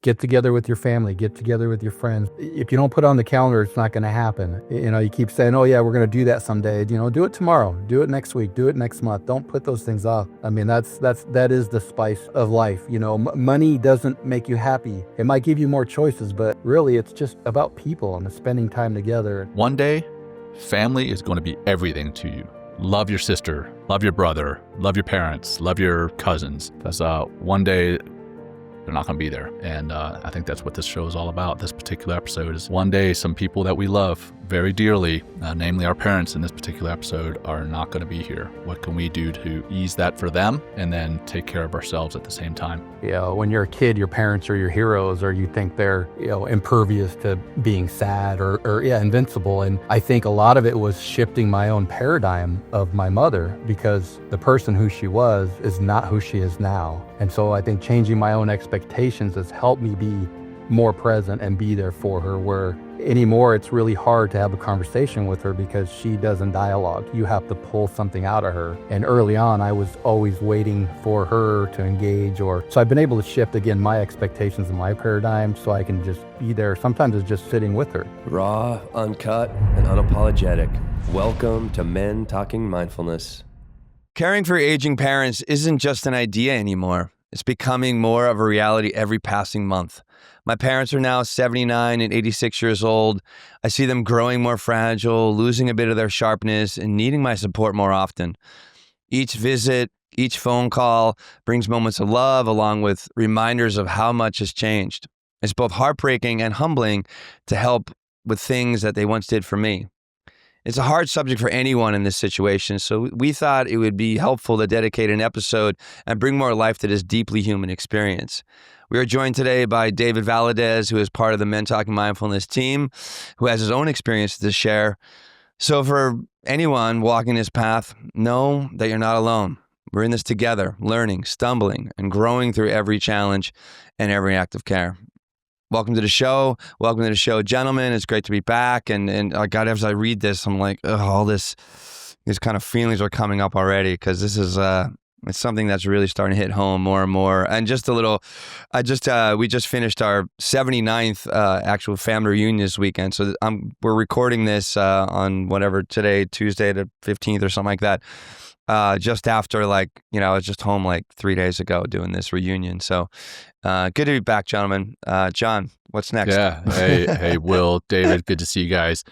Get together with your family, get together with your friends. If you don't put it on the calendar, it's not going to happen. You keep saying, oh yeah, we're going to do that someday. Do it tomorrow, do it next week, do it next month. Don't put those things off. I mean, that is the spice of life. Money doesn't make you happy. It might give you more choices, but really it's just about people and spending time together. One day, family is going to be everything to you. Love your sister, love your brother, love your parents, love your cousins. Because one day, they're not going to be there. And I think that's what this show is all about. This particular episode is one day some people that we love very dearly, namely our parents in this particular episode, are not going to be here. What can we do to ease that for them and then take care of ourselves at the same time? When you're a kid, your parents are your heroes, or you think they're impervious to being sad or invincible. And I think a lot of it was shifting my own paradigm of my mother, because the person who she was is not who she is now. And so I think changing my own expectations has helped me be more present and be there for her, where anymore it's really hard to have a conversation with her because she doesn't dialogue. You have to pull something out of her. And early on, I was always waiting for her to engage, so I've been able to shift again my expectations and my paradigm so I can just be there. Sometimes it's just sitting with her. Raw, uncut, and unapologetic. Welcome to Men Talking Mindfulness. Caring for aging parents isn't just an idea anymore. It's becoming more of a reality every passing month. My parents are now 79 and 86 years old. I see them growing more fragile, losing a bit of their sharpness, and needing my support more often. Each visit, each phone call brings moments of love along with reminders of how much has changed. It's both heartbreaking and humbling to help with things that they once did for me. It's a hard subject for anyone in this situation, so we thought it would be helpful to dedicate an episode and bring more life to this deeply human experience. We are joined today by David Valadez, who is part of the Men Talking Mindfulness team, who has his own experience to share. So for anyone walking this path, know that you're not alone. We're in this together, learning, stumbling, and growing through every challenge and every act of care. Welcome to the show. Welcome to the show, gentlemen. It's great to be back. And God, as I read this, I'm like, all these kind of feelings are coming up already, because this is it's something that's really starting to hit home more and more. And just a little, we just finished our 79th actual family reunion this weekend. So we're recording this on whatever today, Tuesday the 15th or something like that. Just after I was just home 3 days ago doing this reunion. So good to be back, gentlemen. John, what's next? Yeah. Hey, Will, David, good to see you guys.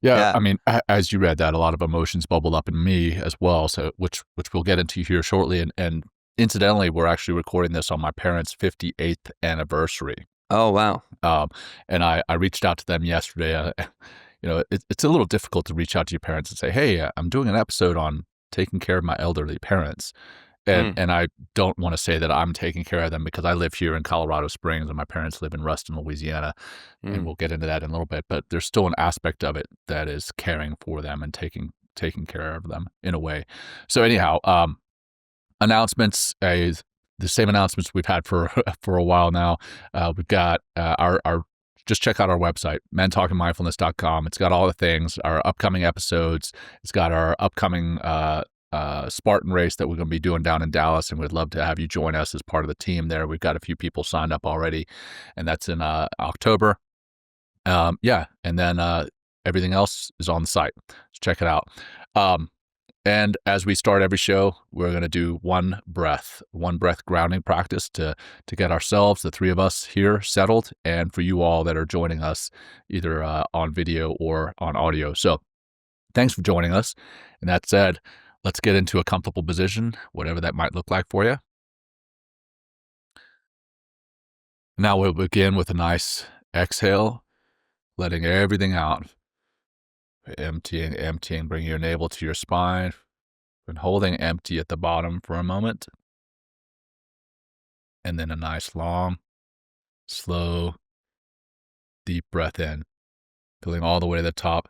Yeah. I mean, as you read that, a lot of emotions bubbled up in me as well. So which we'll get into here shortly. And incidentally, we're actually recording this on my parents' 58th anniversary. Oh, wow. And I reached out to them yesterday. It's a little difficult to reach out to your parents and say, hey, I'm doing an episode on taking care of my elderly parents. And I don't want to say that I'm taking care of them, because I live here in Colorado Springs and my parents live in Ruston, Louisiana. And we'll get into that in a little bit. But there's still an aspect of it that is caring for them and taking care of them in a way. So anyhow, announcements, the same announcements we've had for a while now. We've got our just check out our website, mentalkingmindfulness.com. It's got all the things, our upcoming episodes. It's got our upcoming Spartan race that we're going to be doing down in Dallas, and we'd love to have you join us as part of the team there. We've got a few people signed up already, and that's in October. And then everything else is on the site. So check it out. And as we start every show, we're going to do one breath grounding practice to get ourselves, the three of us here, settled, and for you all that are joining us either on video or on audio. So thanks for joining us. And that said, let's get into a comfortable position, whatever that might look like for you. Now we'll begin with a nice exhale, letting everything out. Emptying, bring your navel to your spine, and holding empty at the bottom for a moment. And then a nice, long, slow, deep breath in, filling all the way to the top,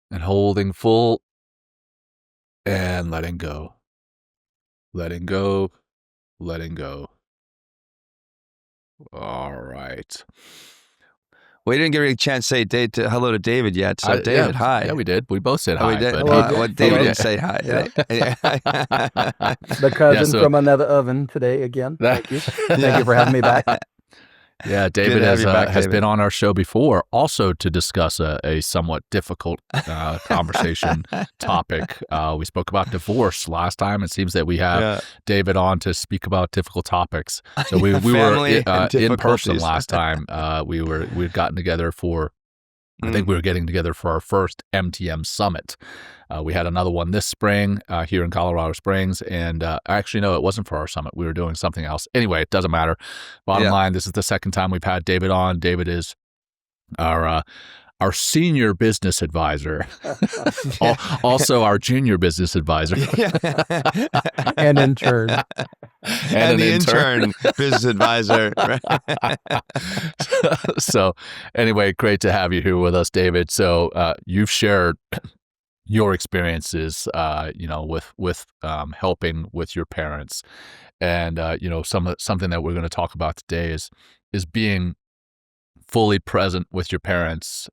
and holding full, and letting go. Letting go. All right. We didn't get a chance to say hello to David yet. So David, hi. Yeah, we did. We both said hi. We did. But David didn't say hi. The cousin from another oven today again. Thank you. Thank you for having me back. Yeah, David has been on our show before, also to discuss a somewhat difficult conversation topic. We spoke about divorce last time. It seems that we have David on to speak about difficult topics. So we were in person last time. We'd gotten together for. I think we were getting together for our first MTM summit. We had another one this spring here in Colorado Springs. And actually, no, it wasn't for our summit. We were doing something else. Anyway, it doesn't matter. Bottom line, this is the second time we've had David on. David is our senior business advisor, also our junior business advisor. And intern. And the intern business advisor. So anyway, great to have you here with us, David. So you've shared your experiences, with helping with your parents. And, something that we're going to talk about today is being fully present with your parents,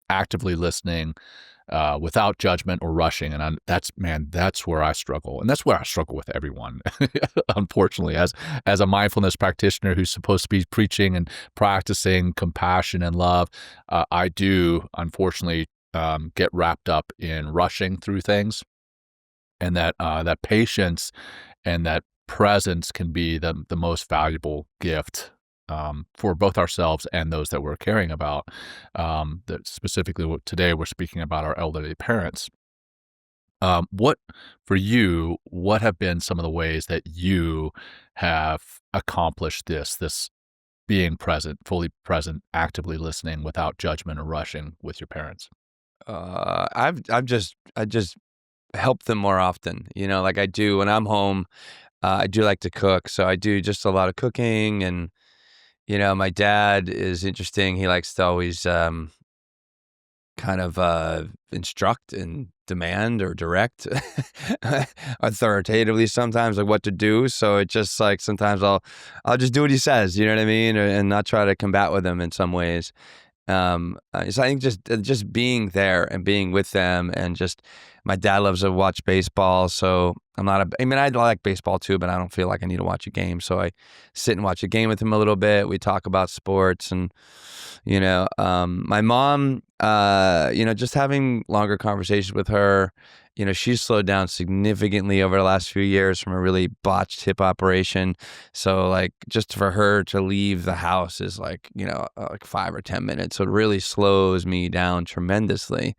actively listening, without judgment or rushing. And that's where I struggle. And that's where I struggle with everyone. Unfortunately, as a mindfulness practitioner who's supposed to be preaching and practicing compassion and love, I do, unfortunately, get wrapped up in rushing through things. And that patience and that presence can be the most valuable gift for both ourselves and those that we're caring about. That specifically today we're speaking about our elderly parents. What have been some of the ways that you have accomplished this being present, fully present, actively listening without judgment or rushing with your parents? I just help them more often, like I do when I'm home. I do like to cook, so I do just a lot of cooking. And my dad is interesting. He likes to always kind of instruct and demand or direct authoritatively sometimes, like what to do. So it just like sometimes I'll just do what he says, you know what I mean, and not try to combat with him in some ways. So I think just being there and being with them, and just my dad loves to watch baseball, so I like baseball too, but I don't feel like I need to watch a game. So I sit and watch a game with him a little bit. We talk about sports, and my mom, just having longer conversations with her. She's slowed down significantly over the last few years from a really botched hip operation. So like just for her to leave the house is like 5 or 10 minutes. So it really slows me down tremendously.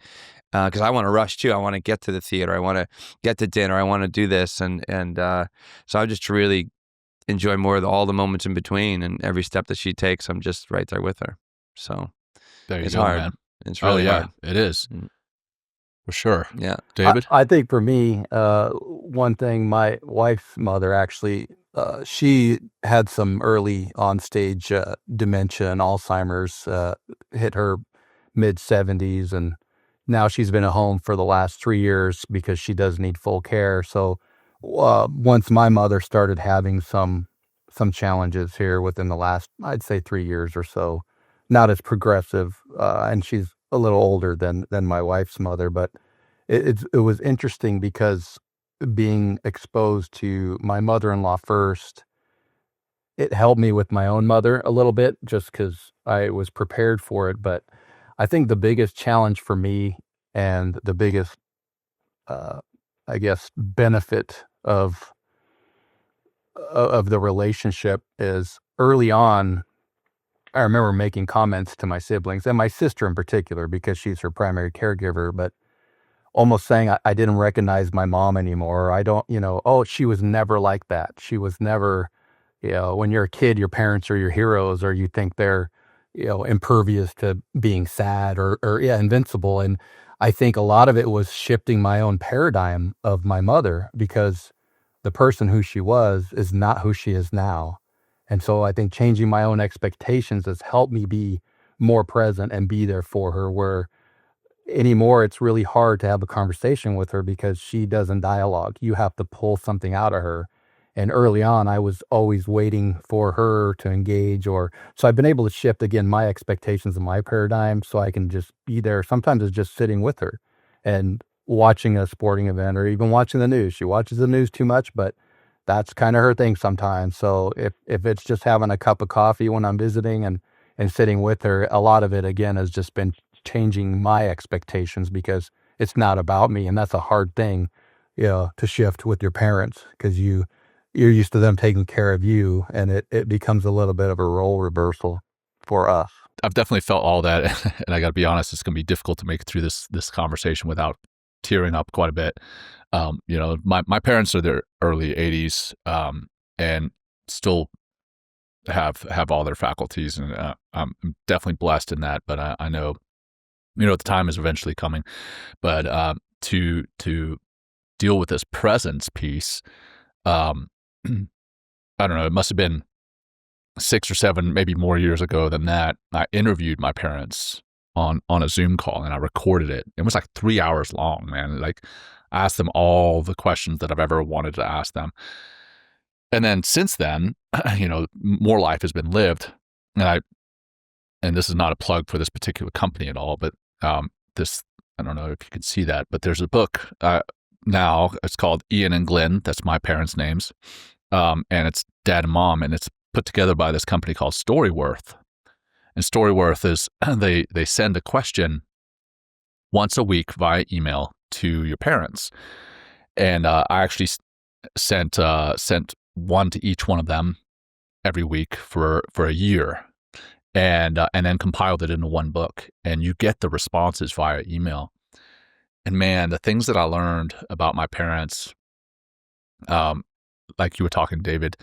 Because I want to rush too. I want to get to the theater. I want to get to dinner. I want to do this. And so I just really enjoy more of all the moments in between, and every step that she takes, I'm just right there with her. So it's hard. Man. It's really hard. It is. For sure. Yeah. David? I think for me, one thing, my wife's mother actually, she had some early on-stage dementia and Alzheimer's, hit her mid-70s, and now she's been at home for the last 3 years because she does need full care. So once my mother started having some challenges here within the last, I'd say 3 years or so, not as progressive, and she's a little older than my wife's mother, but it was interesting because being exposed to my mother-in-law first, it helped me with my own mother a little bit just because I was prepared for it. But I think the biggest challenge for me, and the biggest, benefit of the relationship is early on. I remember making comments to my siblings and my sister in particular, because she's her primary caregiver, but almost saying I didn't recognize my mom anymore. I don't, she was never like that. She was never, when you're a kid, your parents are your heroes, or you think they're, impervious to being sad or invincible. And I think a lot of it was shifting my own paradigm of my mother, because the person who she was is not who she is now. And so I think changing my own expectations has helped me be more present and be there for her, where anymore it's really hard to have a conversation with her because she doesn't dialogue. You have to pull something out of her. And early on, I was always waiting for her to engage, so I've been able to shift again my expectations and my paradigm so I can just be there. Sometimes it's just sitting with her and watching a sporting event or even watching the news. She watches the news too much, but that's kind of her thing sometimes. So if it's just having a cup of coffee when I'm visiting and sitting with her, a lot of it again has just been changing my expectations because it's not about me, and that's a hard thing, to shift with your parents because you're used to them taking care of you, and it becomes a little bit of a role reversal for us. I've definitely felt all that, and I got to be honest, it's going to be difficult to make it through this conversation without tearing up quite a bit. My parents are their early 80s, and still have all their faculties, and I'm definitely blessed in that. But I know, the time is eventually coming. But to deal with this presence piece, I don't know. It must have been 6 or 7, maybe more years ago than that. I interviewed my parents on a Zoom call, and I recorded it. It was like 3 hours long, man. Like, I asked them all the questions that I've ever wanted to ask them. And then since then, more life has been lived. And this is not a plug for this particular company at all, but this, I don't know if you can see that, but there's a book now. It's called Ian and Glenn. That's my parents' names. And it's dad and mom, and it's put together by this company called Storyworth. And Storyworth is, they send a question once a week via email to your parents. And I actually sent one to each one of them every week for a year, and then compiled it into one book. And you get the responses via email. And man, the things that I learned about my parents, like you were talking, David,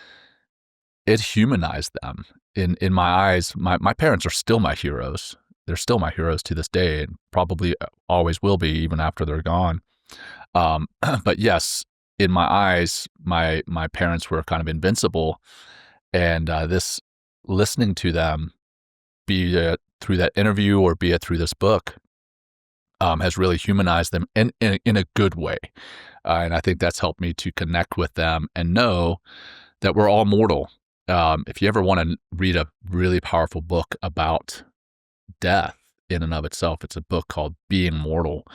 it humanized them. In my eyes, my parents are still my heroes. They're still my heroes to this day, and probably always will be, even after they're gone. But yes, in my eyes, my parents were kind of invincible, and this listening to them, be it through that interview or be it through this book, has really humanized them in a good way. And I think that's helped me to connect with them and know that we're all mortal. If you ever want to read a really powerful book about death in and of itself, it's a book called Being Mortal.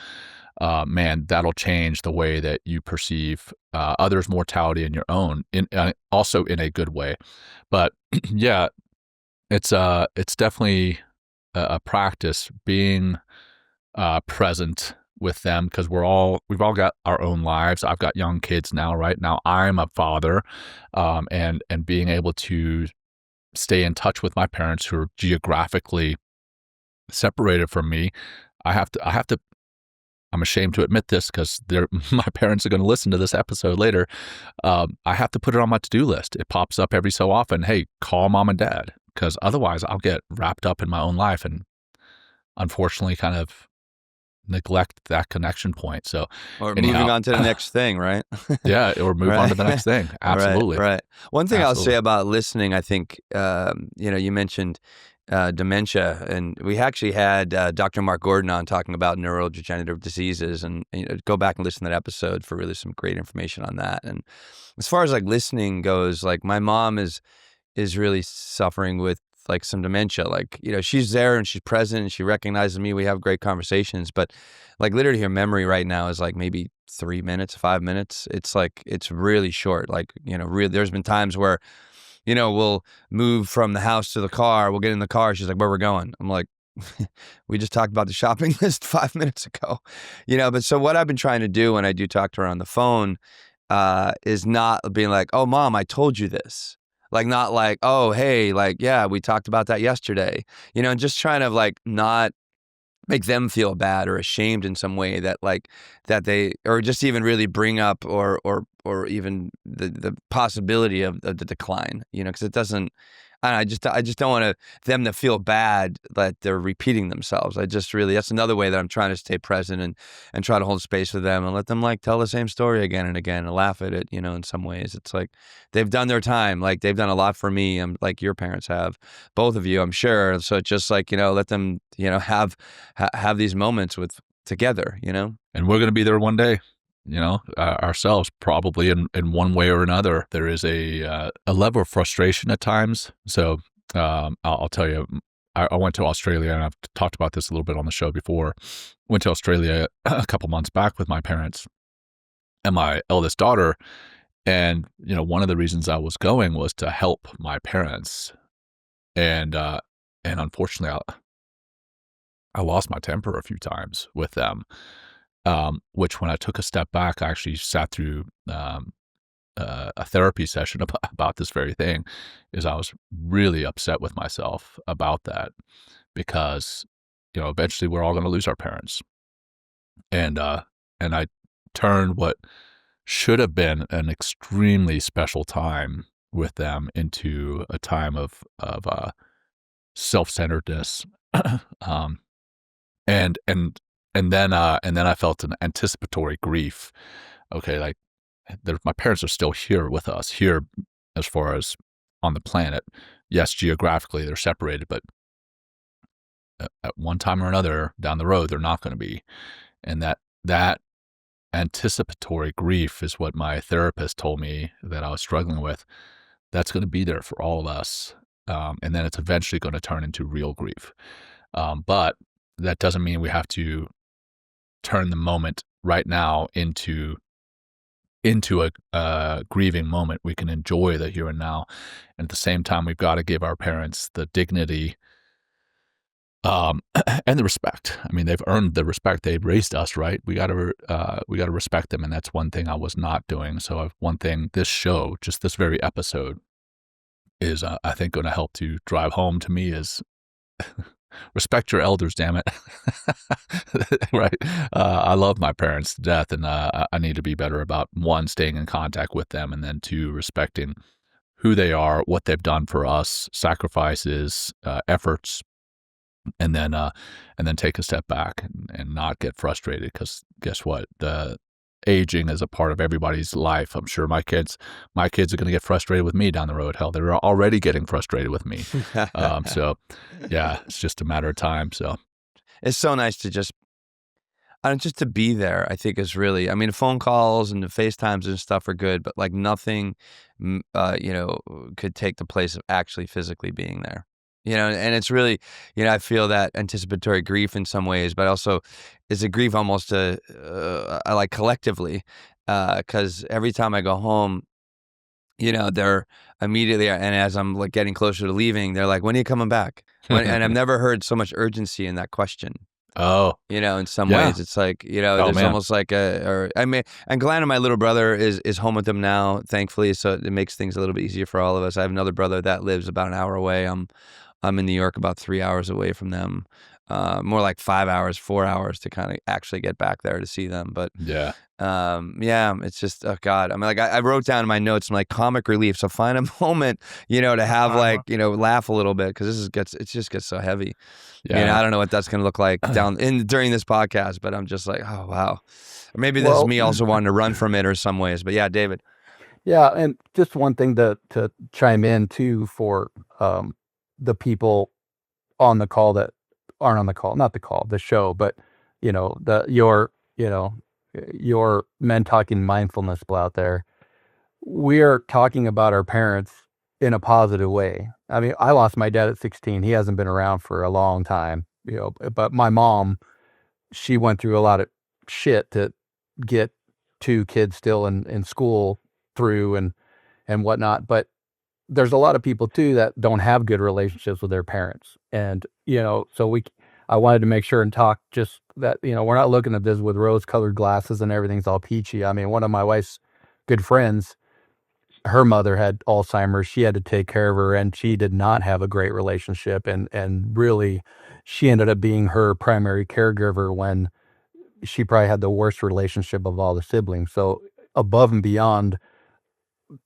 Man, that'll change the way that you perceive others' mortality and your own, also in a good way. But yeah, it's definitely a practice being present with them, because we've all got our own lives. I've got young kids now. Right now, I'm a father, and being able to stay in touch with my parents who are geographically separated from me. I have to. I'm ashamed to admit this because my parents are going to listen to this episode later. I have to put it on my to-do list. It pops up every so often. Hey, call mom and dad, because otherwise I'll get wrapped up in my own life and unfortunately kind of neglect that connection point. So, or moving on to the next thing, right? Yeah, or move on to the next thing. Absolutely. Right. One thing I'll say about listening, I think, you mentioned dementia, and we actually had Dr. Mark Gordon on talking about neurodegenerative diseases, and go back and listen to that episode for really some great information on that. And as far as like listening goes, like my mom is really suffering with like some dementia. Like, she's there and she's present and she recognizes me. We have great conversations, but like literally her memory right now is like maybe 3 minutes, 5 minutes. It's like, it's really short. Like, there's been times where, we'll move from the house to the car. We'll get in the car. She's like, where we're going? I'm like, we just talked about the shopping list 5 minutes ago, but so what I've been trying to do when I do talk to her on the phone, is not being like, oh, mom, I told you this. Like, not like, oh, hey, like, yeah, we talked about that yesterday, and just trying to like not make them feel bad or ashamed in some way that they, or just even really bring up or even the possibility of the decline, because it doesn't, I just don't want them to feel bad that they're repeating themselves. That's another way that I'm trying to stay present and try to hold space for them and let them like tell the same story again and again and laugh at it. In some ways it's like they've done their time. Like they've done a lot for me. Like your parents have, both of you, I'm sure. So it's just like, let them, have these moments together, And we're going to be there one day. Ourselves, probably in one way or another. There is a level of frustration at times. So I'll tell you, I went to Australia, and I've talked about this a little bit on the show before. Went to Australia a couple months back with my parents, and my eldest daughter And, one of the reasons I was going was to help my parents. And unfortunately, I lost my temper a few times with them, which when I took a step back, I actually sat through a therapy session about this very thing, is I was really upset with myself about that because, eventually we're all going to lose our parents. And I turned what should have been an extremely special time with them into a time of self-centeredness. um, and then I felt an anticipatory grief. Okay, like my parents are still here with us, here as far as on the planet. Yes, geographically they're separated, but at one time or another down the road they're not going to be. And that anticipatory grief is what my therapist told me that I was struggling with. That's going to be there for all of us. And then it's eventually going to turn into real grief. But that doesn't mean we have to turn the moment right now into a grieving moment. We can enjoy the here and now. And at the same time, we've got to give our parents the dignity and the respect. I mean, they've earned the respect. They've raised us, right? We got to respect them. And that's one thing I was not doing. So one thing this show, just this very episode, is I think going to help to drive home to me is respect your elders, damn it. Right. I love my parents to death, and I need to be better about, one, staying in contact with them, and then two, respecting who they are, what they've done for us, sacrifices, efforts, and then take a step back and not get frustrated, because guess what? Aging is a part of everybody's life. I'm sure my kids are going to get frustrated with me down the road. Hell, they're already getting frustrated with me. So yeah, it's just a matter of time. So it's so nice to just to be there. I think is really, I mean, phone calls and the FaceTimes and stuff are good, but like nothing, could take the place of actually physically being there. And it's really, I feel that anticipatory grief in some ways, but also it's a grief almost I like collectively, because every time I go home, they're immediately, and as I'm like getting closer to leaving, they're like, when are you coming back? And I've never heard so much urgency in that question. Oh, in some yeah. ways it's like, there's man. almost like and Glenn and my little brother is home with them now, thankfully. So it makes things a little bit easier for all of us. I have another brother that lives about an hour away. I'm in New York, about 3 hours away from them. More like 5 hours, 4 hours to kind of actually get back there to see them. But yeah. It's just, oh God. I mean, like I wrote down in my notes, I'm like, comic relief. So find a moment, to have like, laugh a little bit, because it just gets so heavy. Yeah. I don't know what that's going to look like during this podcast, but I'm just like, oh, wow. Or maybe this is me also wanting to run from it or some ways. But yeah, David. Yeah, and just one thing to chime in too for the people on the call that aren't on the call, not the show, but your Men Talking Mindfulness out there. We're talking about our parents in a positive way. I mean, I lost my dad at 16. He hasn't been around for a long time, but my mom, she went through a lot of shit to get 2 kids still in school through and whatnot. But there's a lot of people too that don't have good relationships with their parents. And, so I wanted to make sure and talk just that, we're not looking at this with rose-colored glasses and everything's all peachy. I mean, one of my wife's good friends, her mother had Alzheimer's. She had to take care of her, and she did not have a great relationship. And really, she ended up being her primary caregiver when she probably had the worst relationship of all the siblings. So above and beyond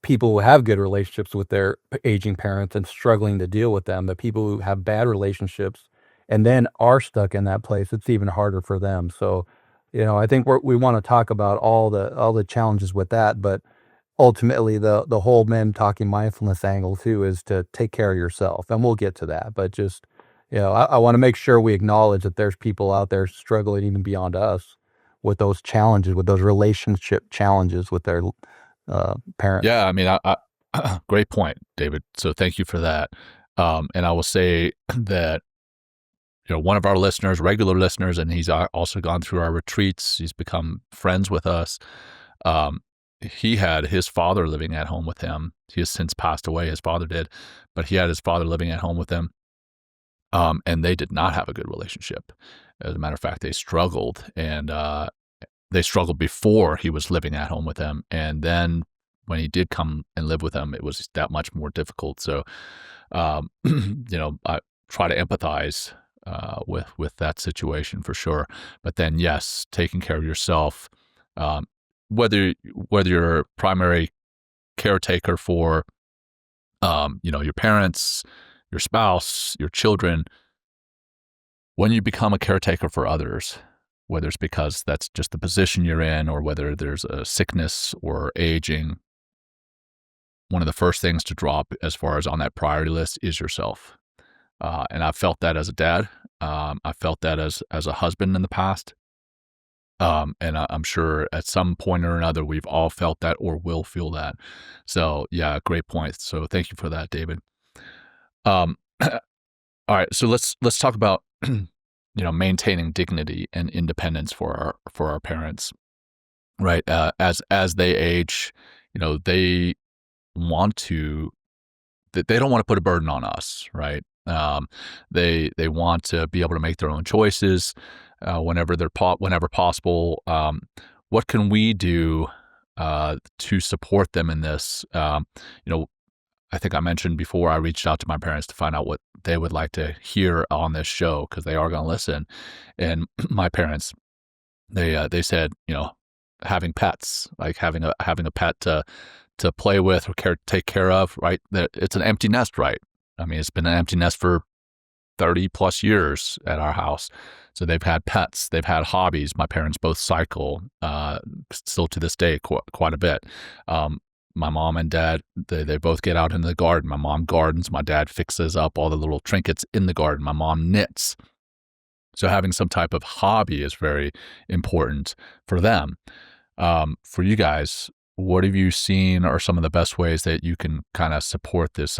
people who have good relationships with their aging parents and struggling to deal with them, the people who have bad relationships and then are stuck in that place, it's even harder for them. So, I think we want to talk about all the challenges with that, but ultimately the whole Men Talking Mindfulness angle too is to take care of yourself, and we'll get to that. But just, I want to make sure we acknowledge that there's people out there struggling even beyond us with those challenges, with those relationship challenges with their parents. Yeah, I mean, I great point, David. So thank you for that. And I will say that, one of our listeners, regular listeners, and he's also gone through our retreats. He's become friends with us. he had his father living at home with him. He has since passed away, his father did, but he had his father living at home with him. And they did not have a good relationship. As a matter of fact, they struggled, and they struggled before he was living at home with them. And then when he did come and live with them, it was that much more difficult. So, I try to empathize with that situation for sure. But then, yes, taking care of yourself, whether you're a primary caretaker for, your parents, your spouse, your children, when you become a caretaker for others, whether it's because that's just the position you're in or whether there's a sickness or aging, one of the first things to drop as far as on that priority list is yourself. And I've felt that as a dad. I felt that as a husband in the past. And I'm sure at some point or another, we've all felt that or will feel that. So yeah, great point. So thank you for that, David. All right, so let's talk about maintaining dignity and independence for our parents, right? As they age, they want to they don't want to put a burden on us, right? They want to be able to make their own choices whenever possible. What can we do to support them in this? I think I mentioned before, I reached out to my parents to find out what they would like to hear on this show because they are going to listen. And my parents, they said, having pets, like having a pet to play with or take care of, right? It's an empty nest, right? I mean, it's been an empty nest for 30 plus years at our house. So they've had pets, they've had hobbies. My parents both cycle, still to this day, quite a bit. My mom and dad, they both get out into the garden. My mom gardens. My dad fixes up all the little trinkets in the garden. My mom knits. So having some type of hobby is very important for them. For you guys, what have you seen are some of the best ways that you can kind of support this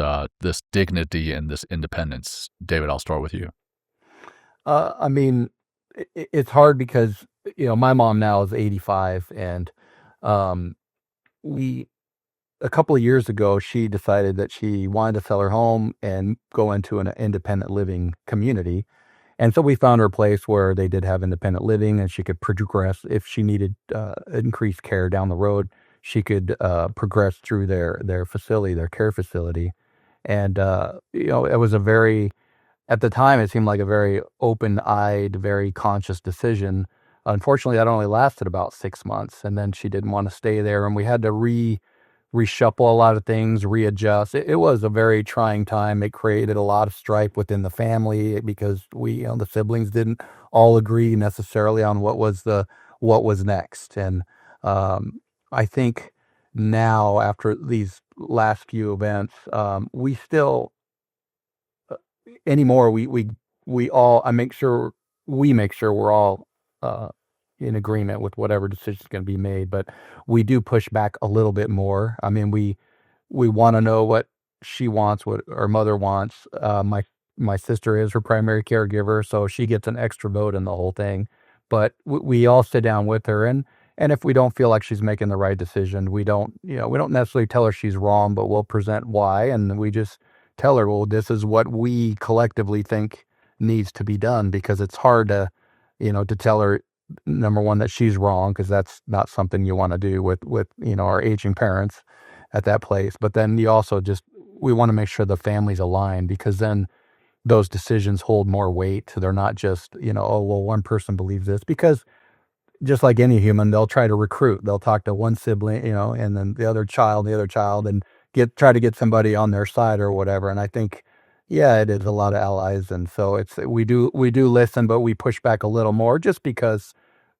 dignity and this independence? David, I'll start with you. I mean, it's hard because, my mom now is 85 and a couple of years ago, she decided that she wanted to sell her home and go into an independent living community. And so we found her a place where they did have independent living and she could progress if she needed increased care down the road. She could progress through their facility, their care facility. And, it was at the time, it seemed like a very open-eyed, very conscious decision. Unfortunately, that only lasted about 6 months. And then she didn't want to stay there. And we had to reshuffle a lot of things, readjust. It was a very trying time. It created a lot of strife within the family because the siblings didn't all agree necessarily on what was next. And I think now, after these last few events, we still anymore we all make sure we're all in agreement with whatever decision is going to be made, but we do push back a little bit more. I mean, we want to know what she wants, what our mother wants. My sister is her primary caregiver, so she gets an extra vote in the whole thing. But we all sit down with her, and if we don't feel like she's making the right decision, we don't necessarily tell her she's wrong, but we'll present why, and we just tell her, well, this is what we collectively think needs to be done, because it's hard to tell her, number one, that she's wrong, because that's not something you want to do with our aging parents at that place. But then we want to make sure the family's aligned, because then those decisions hold more weight. They're not just, oh, well, one person believes this, because just like any human, they'll try to recruit. They'll talk to one sibling, and then the other child, and try to get somebody on their side or whatever. And I think, yeah, it is a lot of allies. And so we do listen, but we push back a little more just because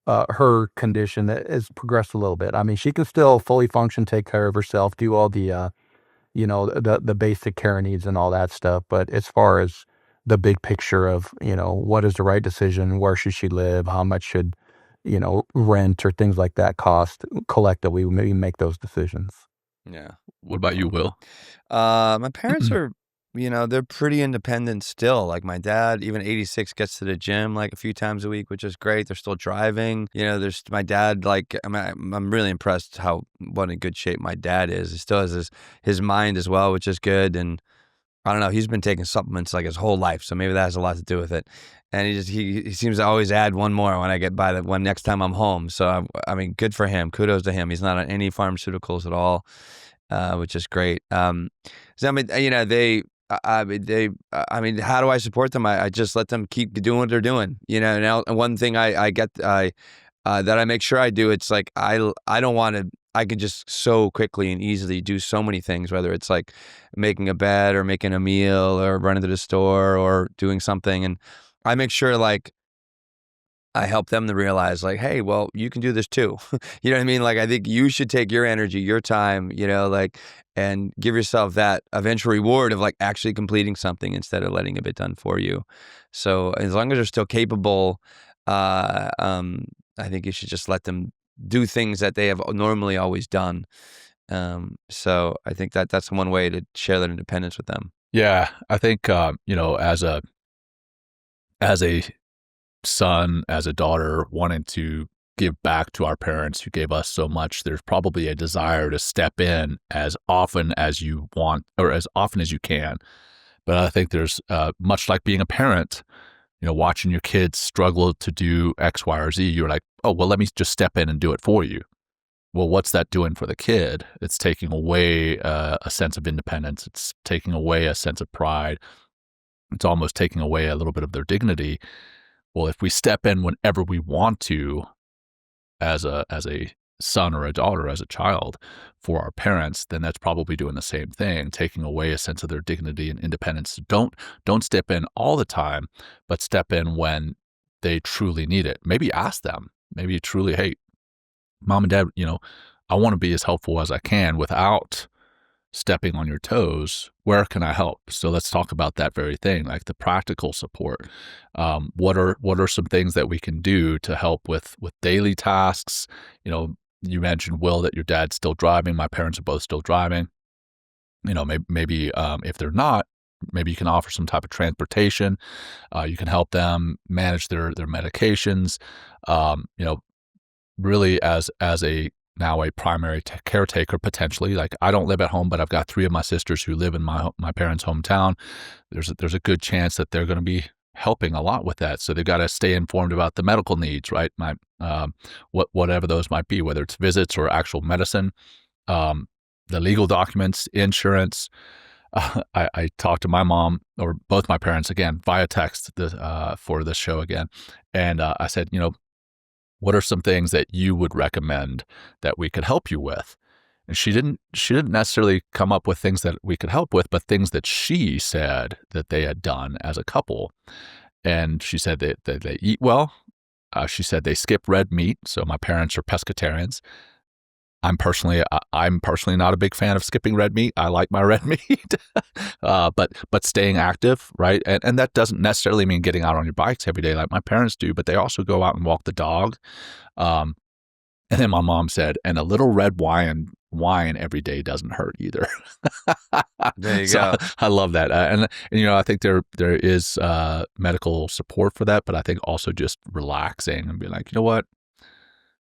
her condition has progressed a little bit. I mean, she can still fully function, take care of herself, do all the, the basic care needs and all that stuff. But as far as the big picture of, what is the right decision, where should she live, how much should, rent or things like that cost, collectively, we maybe make those decisions. Yeah. What about you, Will? My parents are they're pretty independent still. Like my dad, even 86, gets to the gym like a few times a week, which is great. They're still driving. There's my dad. Like I'm really impressed what in good shape my dad is. He still has his mind as well, which is good. And I don't know. He's been taking supplements like his whole life, so maybe that has a lot to do with it. And he seems to always add one more when I get by that one next time I'm home. So I mean, good for him. Kudos to him. He's not on any pharmaceuticals at all, which is great. So I mean, I mean, how do I support them? I just let them keep doing what they're doing. And one thing that I make sure I do, it's like I don't want to. I can just so quickly and easily do so many things, whether it's like making a bed or making a meal or running to the store or doing something. And I make sure like I help them to realize like, hey, well, you can do this too. You know what I mean? Like, I think you should take your energy, your time, like, and give yourself that eventual reward of like actually completing something instead of letting it be done for you. So as long as they're still capable, I think you should just let them do things that they have normally always done. So I think that's one way to share that independence with them. Yeah, I think as a son, as a daughter, wanting to give back to our parents who gave us so much, there's probably a desire to step in as often as you want or as often as you can. But I think there's much like being a parent, watching your kids struggle to do X, Y, or Z, you're like, oh, well, let me just step in and do it for you. Well, what's that doing for the kid? It's taking away a sense of independence. It's taking away a sense of pride. It's almost taking away a little bit of their dignity. Well, if we step in whenever we want to as a son or a daughter, as a child for our parents, then that's probably doing the same thing, taking away a sense of their dignity and independence. Don't step in all the time, but step in when they truly need it. Maybe ask them, maybe truly, hey, mom and dad, I want to be as helpful as I can without stepping on your toes. Where can I help? So let's talk about that very thing, like the practical support. What are some things that we can do to help with daily tasks? You mentioned, Will, that your dad's still driving. My parents are both still driving. Maybe if they're not, maybe you can offer some type of transportation. You can help them manage their medications. Really as now a primary caretaker, potentially. Like, I don't live at home, but I've got 3 of my sisters who live in my parents' hometown. There's a good chance that they're going to be helping a lot with that. So they've got to stay informed about the medical needs, right? Whatever those might be, whether it's visits or actual medicine, the legal documents, insurance. I talked to my mom, or both my parents, again via text for this show again, and I said, what are some things that you would recommend that we could help you with? And she didn't necessarily come up with things that we could help with, but things that she said that they had done as a couple. And she said that they eat well. She said they skip red meat. So my parents are pescatarians. I'm personally not a big fan of skipping red meat. I like my red meat, but staying active, right? And that doesn't necessarily mean getting out on your bikes every day like my parents do, but they also go out and walk the dog. And then my mom said, and a little red wine every day doesn't hurt either. There you go. I love that. And I think there is medical support for that, but I think also just relaxing and being like, you know what?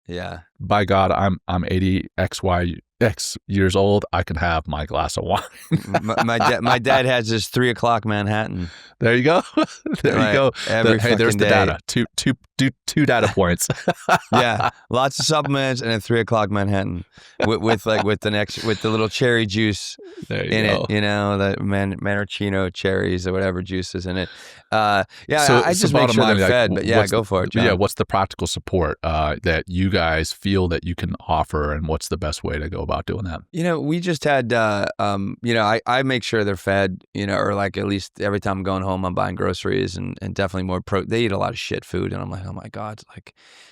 Yeah. By God, I'm 80 X years old. I can have my glass of wine. my dad has this 3 o'clock Manhattan. There you go. There you go. Hey, there's the data. Two data points. Yeah, lots of supplements and a 3 o'clock Manhattan with the little cherry juice in it. The maraschino cherries or whatever juice is in it. I just make sure they're fed. But yeah, go for it, John. Yeah, what's the practical support that you guys feel that you can offer, and what's the best way to go about doing that? We just had, I make sure they're fed, or like at least every time I'm going home, I'm buying groceries and definitely more they eat a lot of shit food. And I'm like, oh my God.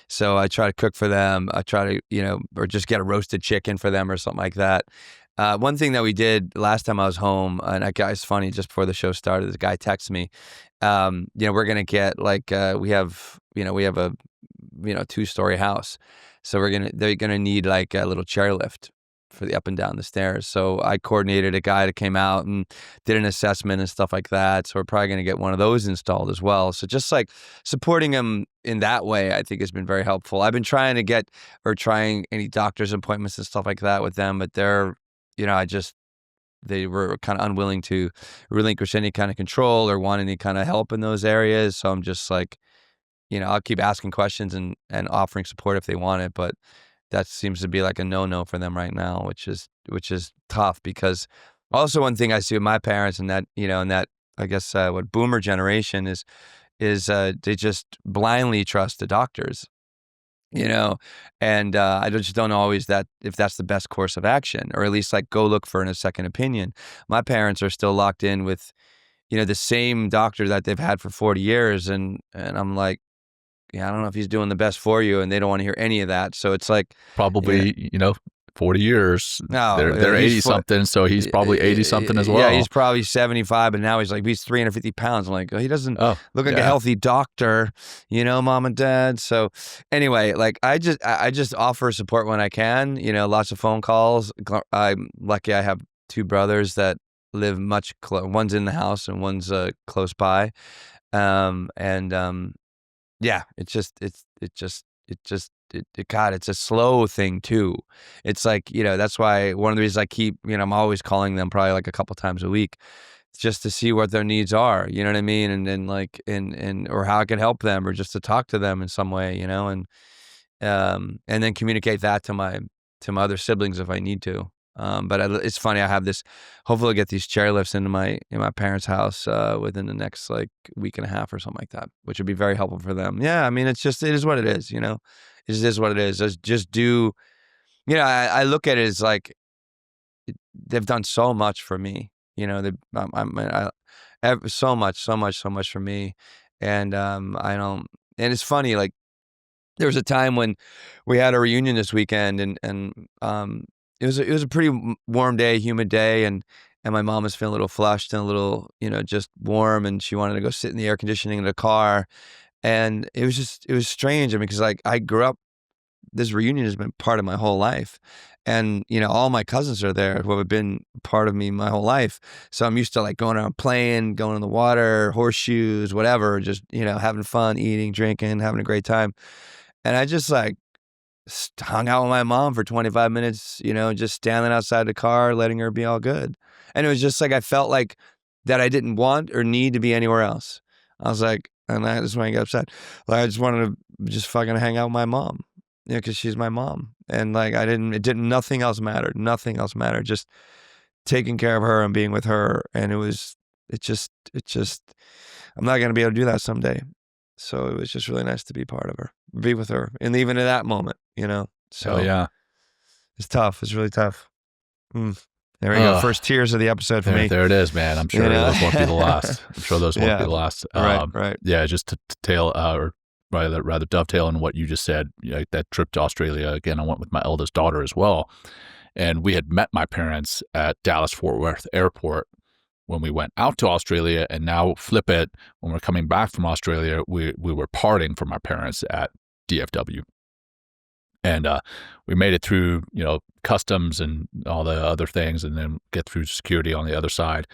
So I try to cook for them. I try to, or just get a roasted chicken for them or something like that. One thing that we did last time I was home, and that guy's funny, just before the show started, this guy texted me, we're going to get we have a 2-story house. So they're going to need like a little chairlift for the up and down the stairs. So I coordinated a guy that came out and did an assessment and stuff like that. So we're probably going to get one of those installed as well. So just like supporting him in that way, I think has been very helpful. I've been trying any doctor's appointments and stuff like that with them, but they're, they were kind of unwilling to relinquish any kind of control or want any kind of help in those areas. So I'm just like, I'll keep asking questions and offering support if they want it, but that seems to be like a no-no for them right now, which is tough, because also one thing I see with my parents and that, I guess what boomer generation is they just blindly trust the doctors, and I just don't know always that if that's the best course of action, or at least like go look for a second opinion. My parents are still locked in with, the same doctor that they've had for 40 years. And I'm like, I don't know if he's doing the best for you, and they don't want to hear any of that. So it's like probably, 40 years. No, they're 80 something, so he's probably 80 something as well. Yeah, he's probably 75, and now he's 350 pounds. I'm like, he doesn't look like a healthy doctor, mom and dad. So anyway, like I just offer support when I can. Lots of phone calls. I'm lucky I have two brothers that live much close. One's in the house and one's close by, yeah, God, it's a slow thing too. It's like, that's why one of the reasons I keep, I'm always calling them probably like a couple times a week, just to see what their needs are, you know what I mean? And then or how I can help them, or just to talk to them in some way, and then communicate that to my other siblings if I need to. But it's funny, I have this, hopefully I'll get these chairlifts in my parents' house within the next week and a half or something like that, which would be very helpful for them. Yeah, I mean, it is what it is, it is what it is. Just do, I look at it as like, they've done so much for me, so much for me. And and it's funny, like there was a time when we had a reunion this weekend, and it was a pretty warm day, humid day, and my mom was feeling a little flushed and a little, just warm, and she wanted to go sit in the air conditioning in the car. And it was strange. I mean, because I grew up, this reunion has been part of my whole life. And, all my cousins are there who have been part of me my whole life. So I'm used to going around playing, going in the water, horseshoes, whatever, just, having fun, eating, drinking, having a great time. And I just hung out with my mom for 25 minutes, just standing outside the car, letting her be all good. And it was just I felt like that I didn't want or need to be anywhere else. I was like, and that's when I got upset. I just wanted to just fucking hang out with my mom, because she's my mom. And nothing else mattered. Nothing else mattered. Just taking care of her and being with her. And it just, I'm not going to be able to do that someday. So it was just really nice to be part of her, be with her. And even in that moment, So yeah, it's tough. It's really tough. There we go. First tears of the episode for me. There it is, man. I'm sure those won't be the last. I'm sure those won't be the last. Right. Yeah, just to tail, or rather dovetail on what you just said, that trip to Australia, again, I went with my eldest daughter as well. And we had met my parents at Dallas-Fort Worth Airport when we went out to Australia, and now flip it, when we're coming back from Australia, we were parting from our parents at DFW. And we made it through, customs and all the other things, and then get through security on the other side.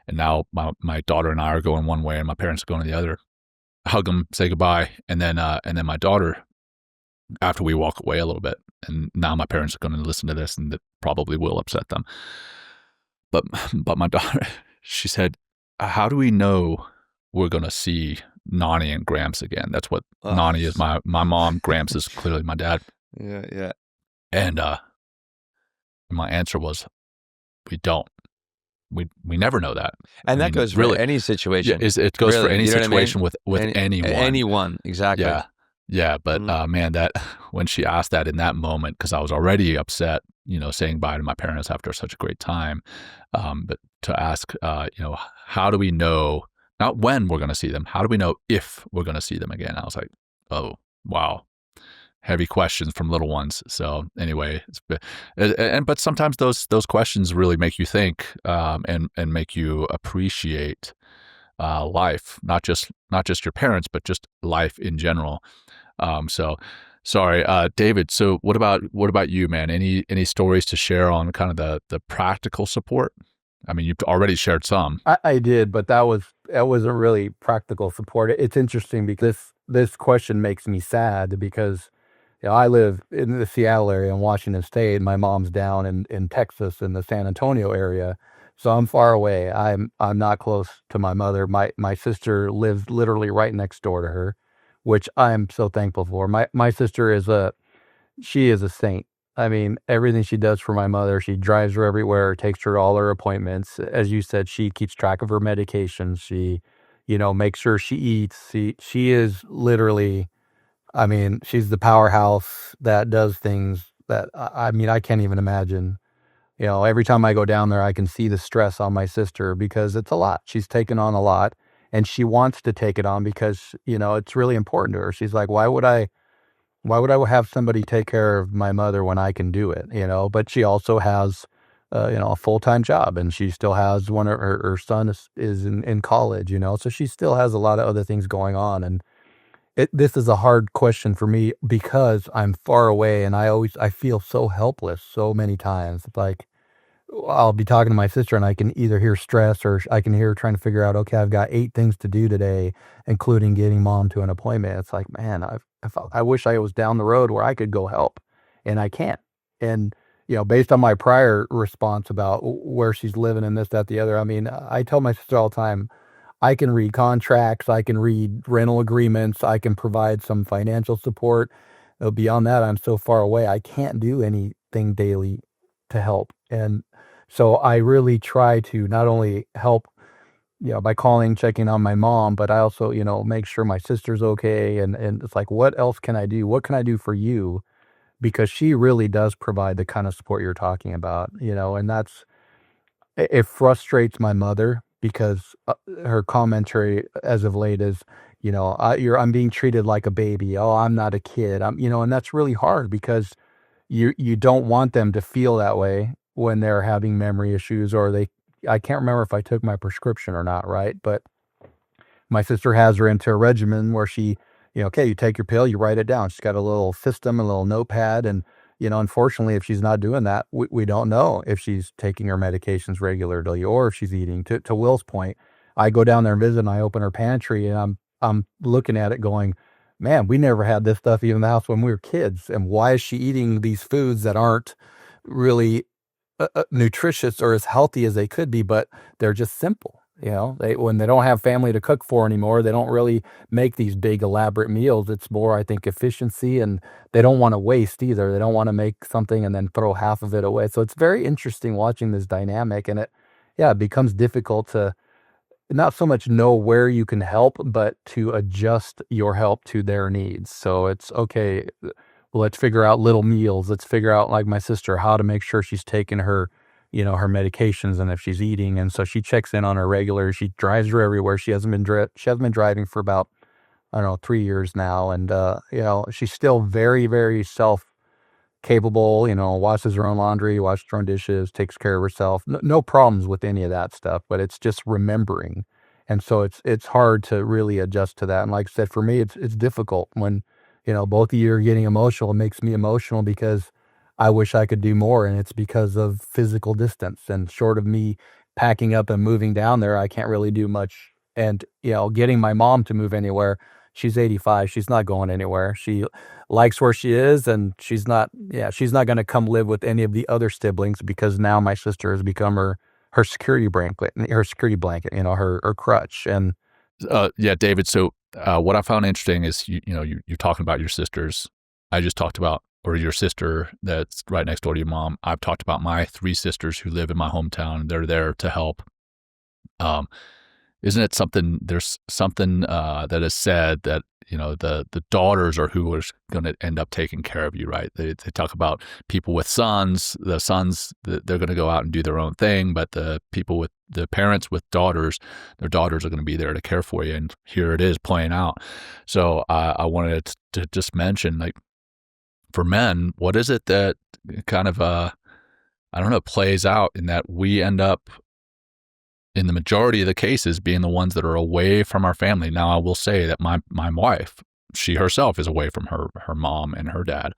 And now my daughter and I are going one way, and my parents are going the other. Hug them, say goodbye, and then my daughter, after we walk away a little bit, and now my parents are going to listen to this, and that probably will upset them. But my daughter, she said, "How do we know we're going to see Nani and Gramps again?" That's what Nani is, my mom. Gramps is clearly my dad. Yeah. And my answer was, we don't. We never know that. And that goes for any situation. It goes for any situation with anyone. Anyone, exactly. Yeah. But man, that when she asked that in that moment, because I was already upset, saying bye to my parents after such a great time, but to ask, how do we know, not when we're going to see them, how do we know if we're going to see them again? I was like, oh, wow. Heavy questions from little ones. So anyway, but sometimes those questions really make you think, and make you appreciate life, not just your parents, but just life in general. So Sorry, David. So what about you, man? Any stories to share on kind of the practical support? I mean, you've already shared some. I did, but that wasn't really practical support. It's interesting because this question makes me sad because I live in the Seattle area in Washington State. My mom's down in Texas in the San Antonio area, so I'm far away. I'm not close to my mother. My sister lives literally right next door to her, which I'm so thankful for. My sister she is a saint. I mean, everything she does for my mother, she drives her everywhere, takes her to all her appointments. As you said, she keeps track of her medications. She, makes sure she eats. She is literally, I mean, she's the powerhouse that does things that I mean, I can't even imagine. Every time I go down there, I can see the stress on my sister because it's a lot. She's taken on a lot and she wants to take it on because, it's really important to her. She's like, why would I have somebody take care of my mother when I can do it, But she also has, a full-time job, and she still has one of her son is in college, so she still has a lot of other things going on. And this is a hard question for me because I'm far away and I feel so helpless so many times. It's like, I'll be talking to my sister and I can either hear stress or I can hear her trying to figure out, okay, I've got 8 things to do today, including getting mom to an appointment. It's like, man, I wish I was down the road where I could go help and I can't. And, based on my prior response about where she's living and this, that, the other, I mean, I tell my sister all the time, I can read contracts, I can read rental agreements, I can provide some financial support. Beyond that, I'm so far away, I can't do anything daily to help. And so I really try to not only help, by calling, checking on my mom, but I also, make sure my sister's okay. And it's like, what else can I do? What can I do for you? Because she really does provide the kind of support you're talking about, and it frustrates my mother because her commentary as of late is, I'm being treated like a baby. Oh, I'm not a kid. And that's really hard because you don't want them to feel that way when they're having memory issues or I can't remember if I took my prescription or not, right? But my sister has her into a regimen where she, okay, you take your pill, you write it down. She's got a little system, a little notepad. And, unfortunately, if she's not doing that, we don't know if she's taking her medications regularly or if she's eating. To Will's point, I go down there and visit and I open her pantry and I'm looking at it going, man, we never had this stuff even in the house when we were kids. And why is she eating these foods that aren't really nutritious or as healthy as they could be, but they're just simple. When they don't have family to cook for anymore, they don't really make these big elaborate meals. It's more, I think, efficiency, and they don't want to waste either. They don't want to make something and then throw half of it away. So it's very interesting watching this dynamic, and it becomes difficult to not so much know where you can help, but to adjust your help to their needs. So it's okay. Well, let's figure out little meals. Let's figure out, like my sister, how to make sure she's taking her, her medications and if she's eating. And so she checks in on her regular. She drives her everywhere. She hasn't been driving for about, I don't know, 3 years now. And, she's still very, very self-capable, washes her own laundry, washes her own dishes, takes care of herself. No problems with any of that stuff, but it's just remembering. And so it's hard to really adjust to that. And like I said, for me, it's difficult when, both of you are getting emotional. It makes me emotional because I wish I could do more. And it's because of physical distance. And short of me packing up and moving down there, I can't really do much. And, getting my mom to move anywhere, she's 85. She's not going anywhere. She likes where she is. And she's not going to come live with any of the other siblings because now my sister has become her security blanket, her crutch. And yeah, David. So what I found interesting is you're talking about your sisters. I just talked about, or your sister that's right next door to your mom. I've talked about my 3 sisters who live in my hometown. They're there to help. Isn't it something? There's something that is said that the daughters are who are going to end up taking care of you, right? They talk about people with sons. The sons, they're going to go out and do their own thing, but the parents with daughters, their daughters are going to be there to care for you. And here it is playing out. So I wanted to just mention, like, for men, what is it that kind of plays out in that we end up, in the majority of the cases, being the ones that are away from our family. Now, I will say that my wife, she herself is away from her mom and her dad,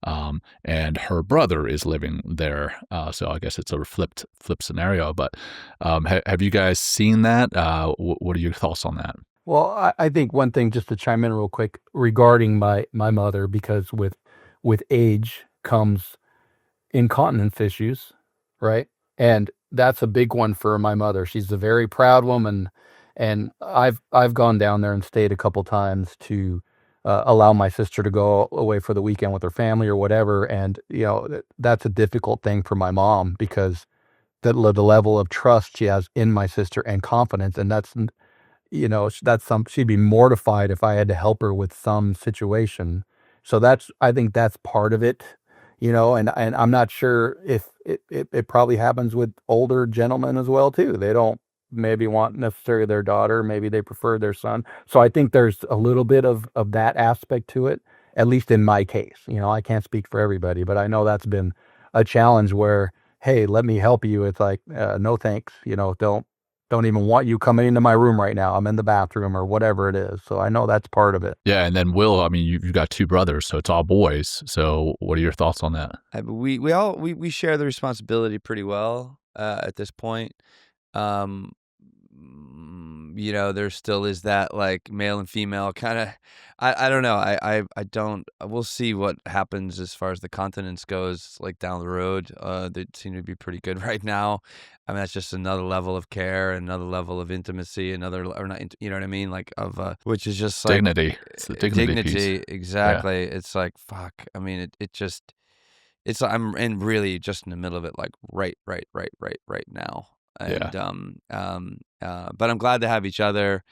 and her brother is living there. So I guess it's a flip scenario. But have you guys seen that? What are your thoughts on that? Well, I think one thing, just to chime in real quick, regarding my mother, because with age comes incontinence issues, right? And that's a big one for my mother. She's a very proud woman, and I've gone down there and stayed a couple times to allow my sister to go away for the weekend with her family or whatever. And that's a difficult thing for my mom, because the level of trust she has in my sister and confidence, and she'd be mortified if I had to help her with some situation. So I think that's part of it, and I'm not sure if it probably happens with older gentlemen as well too. They don't maybe want necessarily their daughter, maybe they prefer their son. So I think there's a little bit of that aspect to it, at least in my case. I can't speak for everybody, but I know that's been a challenge where, hey, let me help you. It's like, no thanks, don't even want you coming into my room right now. I'm in the bathroom or whatever it is. So I know that's part of it. Yeah, and then Will, I mean, you've got two brothers, so it's all boys. So what are your thoughts on that? We share the responsibility pretty well at this point. There still is that like male and female kind of. I don't know. I don't. We'll see what happens as far as the continence goes, like down the road. They seem to be pretty good right now. I mean, that's just another level of care, another level of intimacy, or not. You know what I mean? Like which is just like dignity. It's the dignity piece. Exactly. Yeah. It's like fuck. I mean, it just. It's I'm really just in the middle of it, like right now. And but I'm glad to have each other,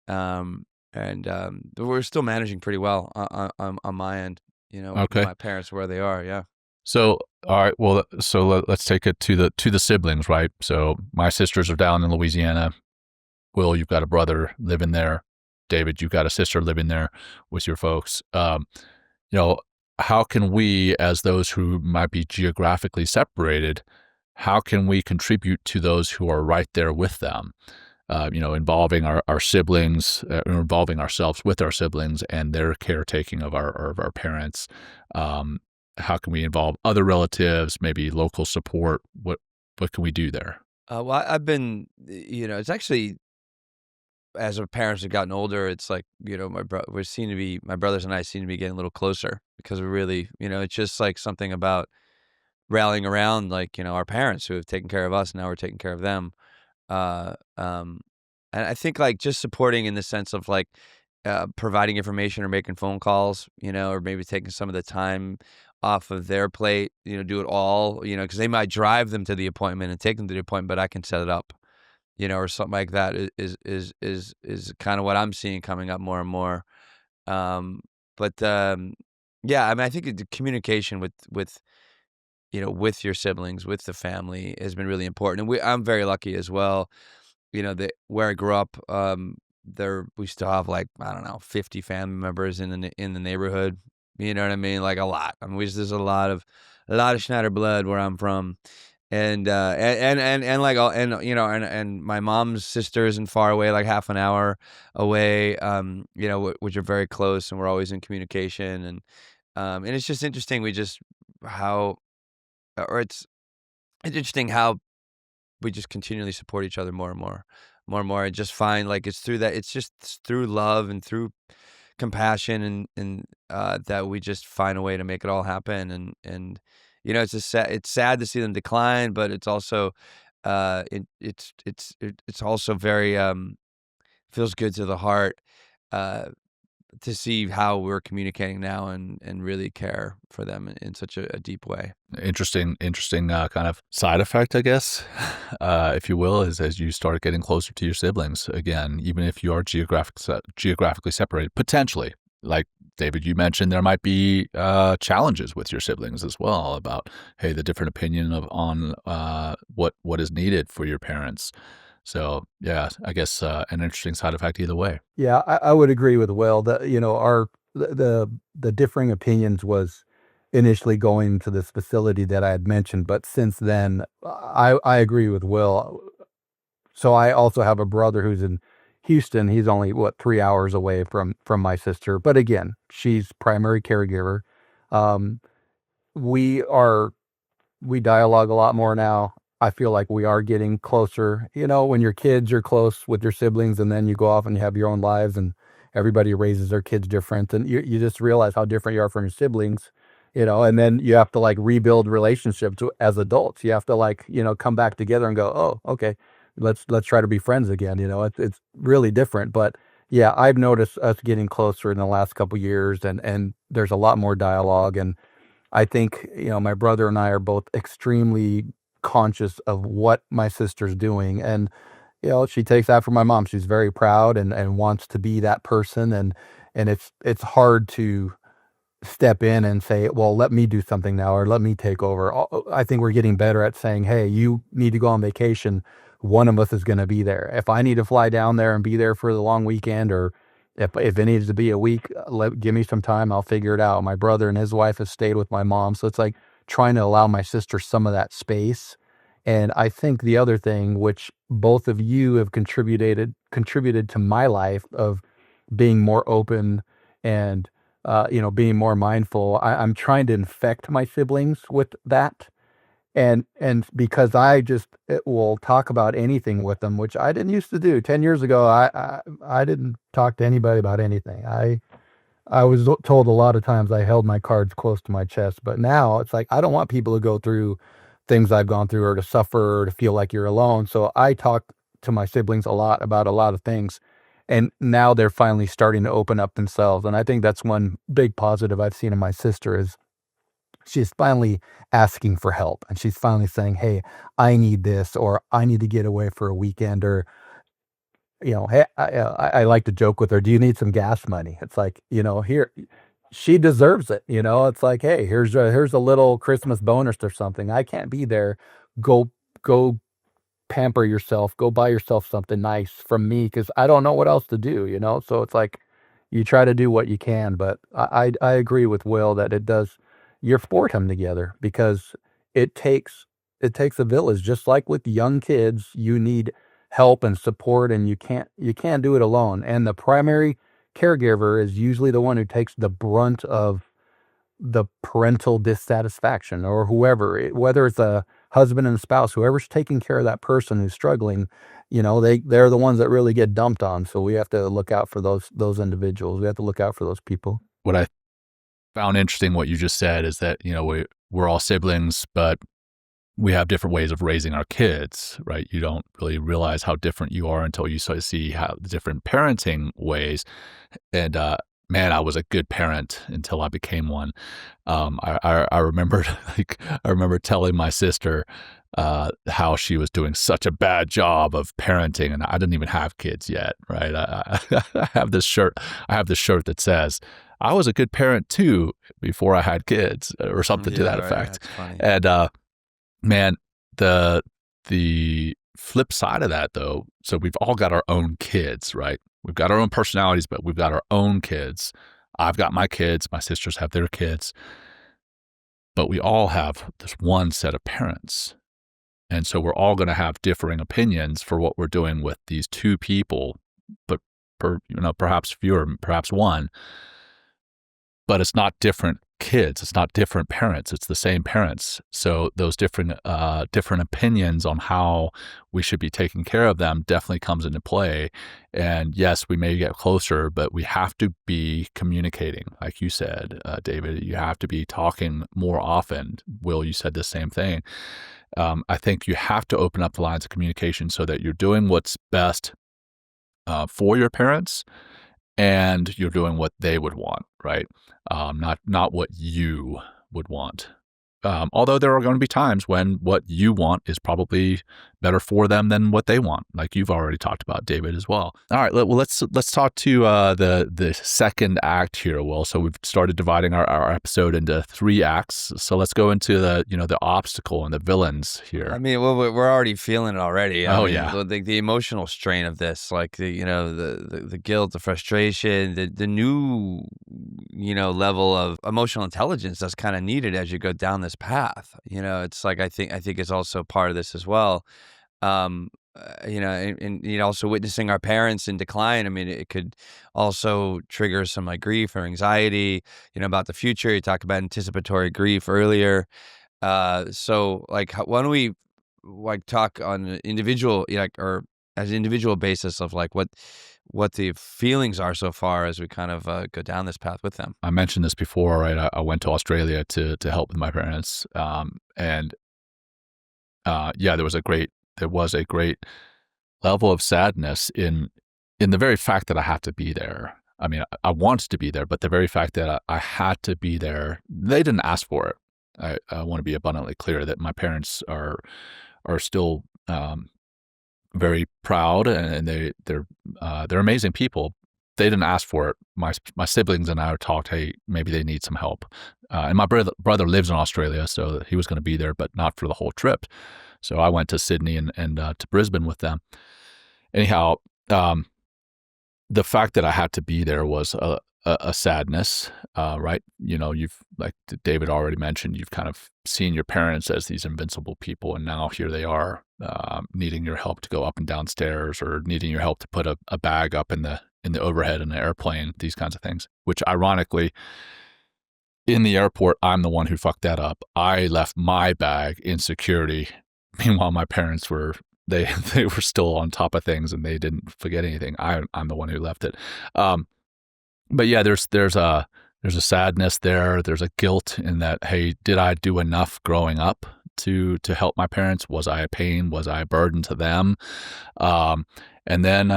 and we're still managing pretty well on my end. Okay. My parents where they are, yeah. So all right, well, so let's take it to the siblings, right? So my sisters are down in Louisiana. Will, you've got a brother living there. David, you've got a sister living there with your folks. How can we, as those who might be geographically separated, how can we contribute to those who are right there with them? Involving our siblings, involving ourselves with our siblings and their caretaking of our parents. How can we involve other relatives, maybe local support? What can we do there? Well, I've been, it's actually, as our parents have gotten older, it's like, my brothers and I seem to be getting a little closer, because we really, it's just like something about rallying around, like, our parents who have taken care of us, now we're taking care of them. And I think like just supporting in the sense of like providing information or making phone calls, or maybe taking some of the time off of their plate, do it all, because they might drive them to the appointment and take them to the appointment, but I can set it up, or something like that is kind of what I'm seeing coming up more and more. Yeah, I mean, I think the communication with your siblings, with the family has been really important. And I'm very lucky as well. Where I grew up, we still have like, I don't know, 50 family members in the neighborhood. You know what I mean? Like a lot. I mean, there's a lot of Schneider blood where I'm from. And my mom's sister isn't far away, like half an hour away, which are very close, and we're always in communication. And it's just interesting. It's interesting how we just continually support each other more and more. I just find like it's just through love and through compassion and that we just find a way to make it all happen. And it's sad to see them decline, but it's also it's also very feels good to the heart to see how we're communicating now and really care for them in such a deep way. Interesting kind of side effect, I guess, if you will, is as you start getting closer to your siblings again, even if you are geographically separated, potentially. Like David, you mentioned there might be challenges with your siblings as well about, hey, the different opinion on what is needed for your parents. So yeah, I guess an interesting side effect either way. Yeah, I would agree with Will that the differing opinions was initially going to this facility that I had mentioned, but since then I agree with Will. So I also have a brother who's in Houston. He's only 3 hours away from my sister. But again, she's primary caregiver. Um, we dialogue a lot more now. I feel like we are getting closer. When your kids are close with your siblings and then you go off and you have your own lives and everybody raises their kids different, and you just realize how different you are from your siblings, and then you have to like rebuild relationships as adults. You have to like, come back together and go, oh, okay, let's try to be friends again. It's really different. But yeah, I've noticed us getting closer in the last couple years, and there's a lot more dialogue. And I think, my brother and I are both extremely conscious of what my sister's doing. And, she takes after my mom. She's very proud and wants to be that person. And it's hard to step in and say, well, let me do something now, or let me take over. I think we're getting better at saying, hey, you need to go on vacation. One of us is going to be there. If I need to fly down there and be there for the long weekend, or if it needs to be a week, give me some time. I'll figure it out. My brother and his wife have stayed with my mom. So it's like trying to allow my sister some of that space. And I think the other thing, which both of you have contributed to my life, of being more open and being more mindful. I'm trying to infect my siblings with that. And because will talk about anything with them, which I didn't used to do 10 years ago. I didn't talk to anybody about anything. I was told a lot of times I held my cards close to my chest, but now it's like, I don't want people to go through things I've gone through, or to suffer, or to feel like you're alone. So I talk to my siblings a lot about a lot of things. And now they're finally starting to open up themselves. And I think that's one big positive I've seen in my sister, is she's finally asking for help. And she's finally saying, hey, I need this, or I need to get away for a weekend, or, hey, I like to joke with her, do you need some gas money? It's like, here, she deserves it. It's like, hey, here's a little Christmas bonus or something. I can't be there. Go pamper yourself, go buy yourself something nice from me, because I don't know what else to do, So it's like you try to do what you can. But I agree with Will that you're forced them together, because it takes a village. Just like with young kids, you need help and support, and you can't do it alone. And the primary caregiver is usually the one who takes the brunt of the parental dissatisfaction, or whether it's a husband and a spouse, whoever's taking care of that person who's struggling, they're the ones that really get dumped on. So we have to look out for those individuals. We have to look out for those people. What I found interesting, what you just said, is that, we're all siblings, but we have different ways of raising our kids, right? You don't really realize how different you are until you start to see how the different parenting ways. And, man, I was a good parent until I became one. I remembered, I remember telling my sister how she was doing such a bad job of parenting, and I didn't even have kids yet, right? I have this shirt that says, "I was a good parent too before I had kids," or something to that effect. That's funny. And man, the flip side of that, though, so we've all got our own kids, right? We've got our own personalities, but we've got our own kids. I've got my kids. My sisters have their kids. But we all have this one set of parents. And so we're all going to have differing opinions for what we're doing with these two people, but perhaps fewer, perhaps one. But it's not different kids. It's not different parents. It's the same parents. So those different opinions on how we should be taking care of them definitely comes into play. And yes, we may get closer, but we have to be communicating. Like you said, David, you have to be talking more often. Will, you said the same thing. I think you have to open up the lines of communication so that you're doing what's best for your parents, and you're doing what they would want, right? Not what you would want. Although there are going to be times when what you want is probably better for them than what they want, like you've already talked about, David, as well. All right, well, let's talk to the second act here, Will. So we've started dividing our episode into 3 acts. So let's go into the obstacle and the villains here. I mean, well, we're already feeling it already. I mean, yeah. the emotional strain of this, like the guilt, the frustration, the new level of emotional intelligence that's kind of needed as you go down this path. It's like I think it's also part of this as well. and also witnessing our parents in decline. I mean, it could also trigger some like grief or anxiety, about the future. You talked about anticipatory grief earlier. So like, why don't we like talk on an individual, or as an individual basis of like what the feelings are so far as we kind of go down this path with them. I mentioned this before, right? I went to Australia to help with my parents, and there was a great level of sadness in the very fact that I had to be there. I mean, I wanted to be there, but the very fact that I had to be there, they didn't ask for it. I want to be abundantly clear that my parents are still very proud, and they're amazing people. They didn't ask for it. My siblings and I talked, hey, maybe they need some help. And my brother lives in Australia, so he was going to be there, but not for the whole trip. So I went to Sydney and to Brisbane with them. Anyhow, the fact that I had to be there was a sadness, right? You've, like David already mentioned, you've kind of seen your parents as these invincible people, and now here they are needing your help to go up and down stairs, or needing your help to put a bag up in the overhead in the airplane, these kinds of things, which ironically, in the airport, I'm the one who fucked that up. I left my bag in security. Meanwhile, my parents were, they were still on top of things and they didn't forget anything. I'm the one who left it. But yeah, there's a sadness there. There's a guilt in that, hey, did I do enough growing up to help my parents? Was I a pain? Was I a burden to them? And then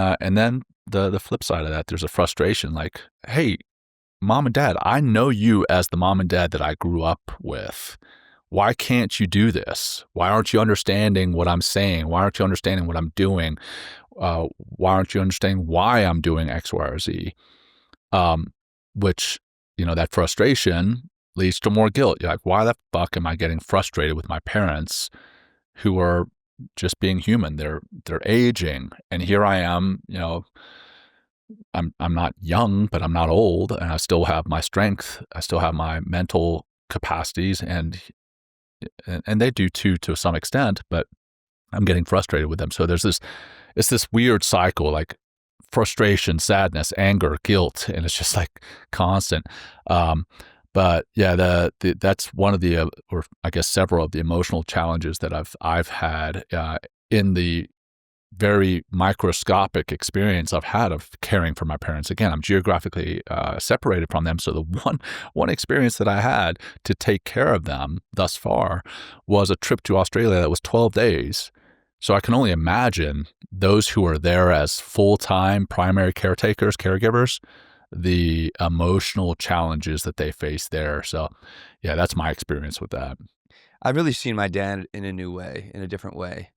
the flip side of that, there's a frustration like, hey, mom and dad, I know you as the mom and dad that I grew up with. Why can't you do this? Why aren't you understanding what I'm saying? Why aren't you understanding what I'm doing? Why aren't you understanding why I'm doing X, Y, or Z? Which, that frustration leads to more guilt. You're like, why the fuck am I getting frustrated with my parents who are just being human? They're aging. And here I am, I'm not young, but I'm not old, and I still have my strength. I still have my mental capacities, and they do too, to some extent, but I'm getting frustrated with them. So it's this weird cycle, like frustration, sadness, anger, guilt, and it's just like constant. But yeah, that's one of the, or I guess several of the emotional challenges that I've had in the very microscopic experience I've had of caring for my parents. Again, I'm geographically separated from them. So the one experience that I had to take care of them thus far was a trip to Australia that was 12 days. So I can only imagine those who are there as full-time primary caregivers, the emotional challenges that they face there. So yeah, that's my experience with that. I've really seen my dad in a new way, in a different way,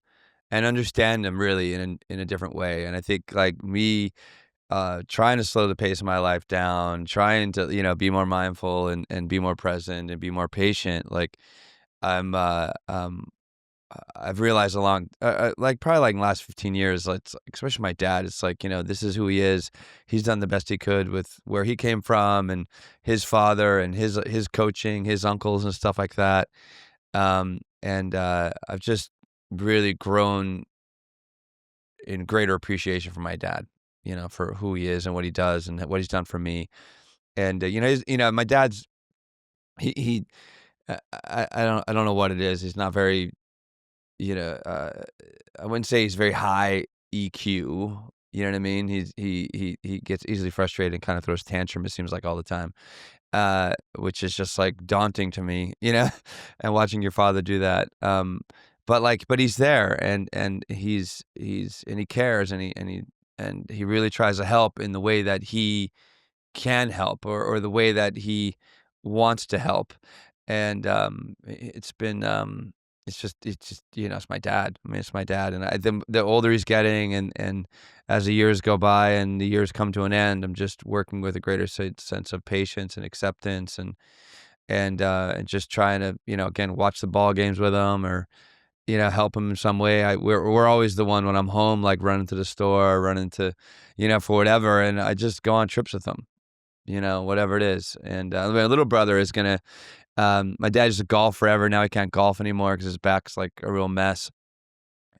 and understand him really in a different way. And I think like me, trying to slow the pace of my life down, trying to, be more mindful and be more present and be more patient. Like I'm, I've realized along, like probably like in the last 15 years, like, especially my dad, it's like, this is who he is. He's done the best he could with where he came from and his father and his coaching, his uncles and stuff like that. And I've just really grown in greater appreciation for my dad, for who he is and what he does and what he's done for me. And, my dad's, he I don't know what it is. He's not very, I wouldn't say he's very high EQ. You know what I mean? He gets easily frustrated and kind of throws tantrum, it seems like, all the time. Which is just like daunting to me, and watching your father do that. But he's there and he's and he cares and he really tries to help in the way that he can help or the way that he wants to help. And it's been it's just it's my dad. I mean, it's my dad, and the older he's getting, and as the years go by and the years come to an end, I'm just working with a greater sense of patience and acceptance, and just trying to again watch the ball games with him or help him in some way. We're always the one when I'm home, like running to the store, running to for whatever, and I just go on trips with him, whatever it is. And my little brother is gonna. My dad used to golf forever. Now he can't golf anymore because his back's like a real mess.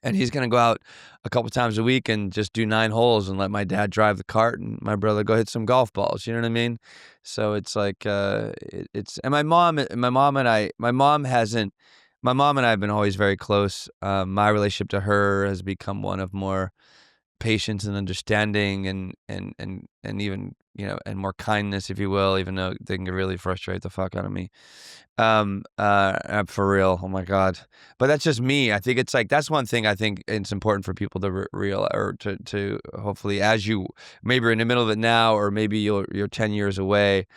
And he's going to go out a couple times a week and just do 9 holes and let my dad drive the cart and my brother go hit some golf balls. You know what I mean? So it's like, and my mom and I have been always very close. My relationship to her has become one of more patience and understanding and even, and more kindness, if you will, even though they can really frustrate the fuck out of me. For real. Oh my God. But that's just me. I think it's like, that's one thing I think it's important for people to realize, or to hopefully, as you, maybe you're in the middle of it now, or maybe you're 10 years away,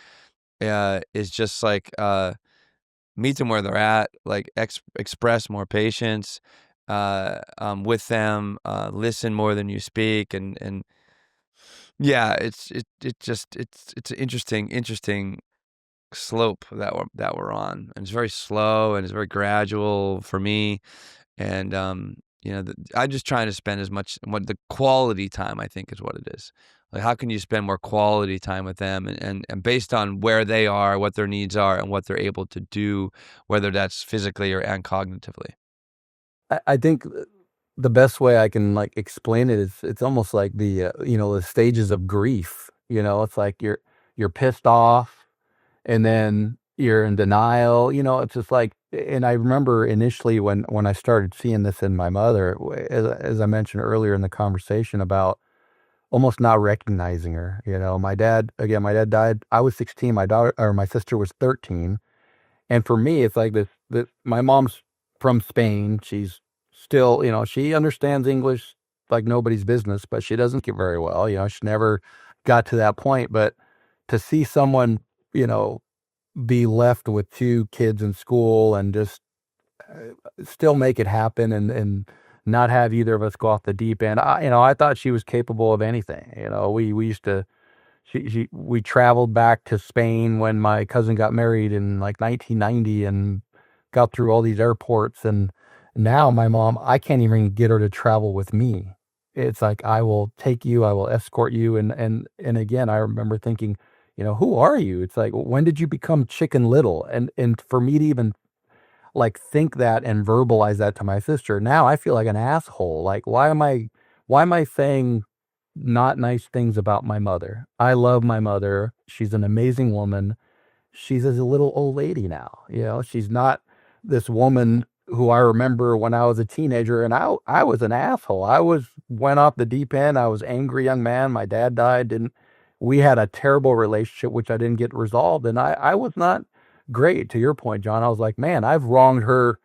is just like, meet them where they're at, like express more patience, with them, listen more than you speak. And yeah, it's an interesting slope that we're on, and it's very slow and it's very gradual for me. And I'm just trying to spend as much, what the quality time, I think, is what it is. Like, how can you spend more quality time with them, and based on where they are, what their needs are, and what they're able to do, whether that's physically and cognitively. I think the best way I can like explain it is it's almost like the stages of grief. It's like you're pissed off, and then you're in denial. It's just like, and I remember initially when I started seeing this in my mother, as I mentioned earlier in the conversation about almost not recognizing her. My dad died. I was 16. My sister was 13. And for me, it's like this, my mom's from Spain. She's still, she understands English like nobody's business, but she doesn't speak very well. She never got to that point. But to see someone, be left with 2 kids in school and just still make it happen, and not have either of us go off the deep end. I thought she was capable of anything. We used to, we traveled back to Spain when my cousin got married in like 1990 and got through all these airports. And now my mom, I can't even get her to travel with me. It's like, I will take you, I will escort you. And again, I remember thinking, who are you? It's like, when did you become Chicken Little? And for me to even like think that and verbalize that to my sister, now I feel like an asshole. Like, why am I saying not nice things about my mother? I love my mother. She's an amazing woman. She's a little old lady now. She's not this woman who I remember when I was a teenager, and I was an asshole. Went off the deep end. I was an angry young man. My dad died, and we had a terrible relationship, which I didn't get resolved. And I was not great. To your point, John, I was like, man, I've wronged her,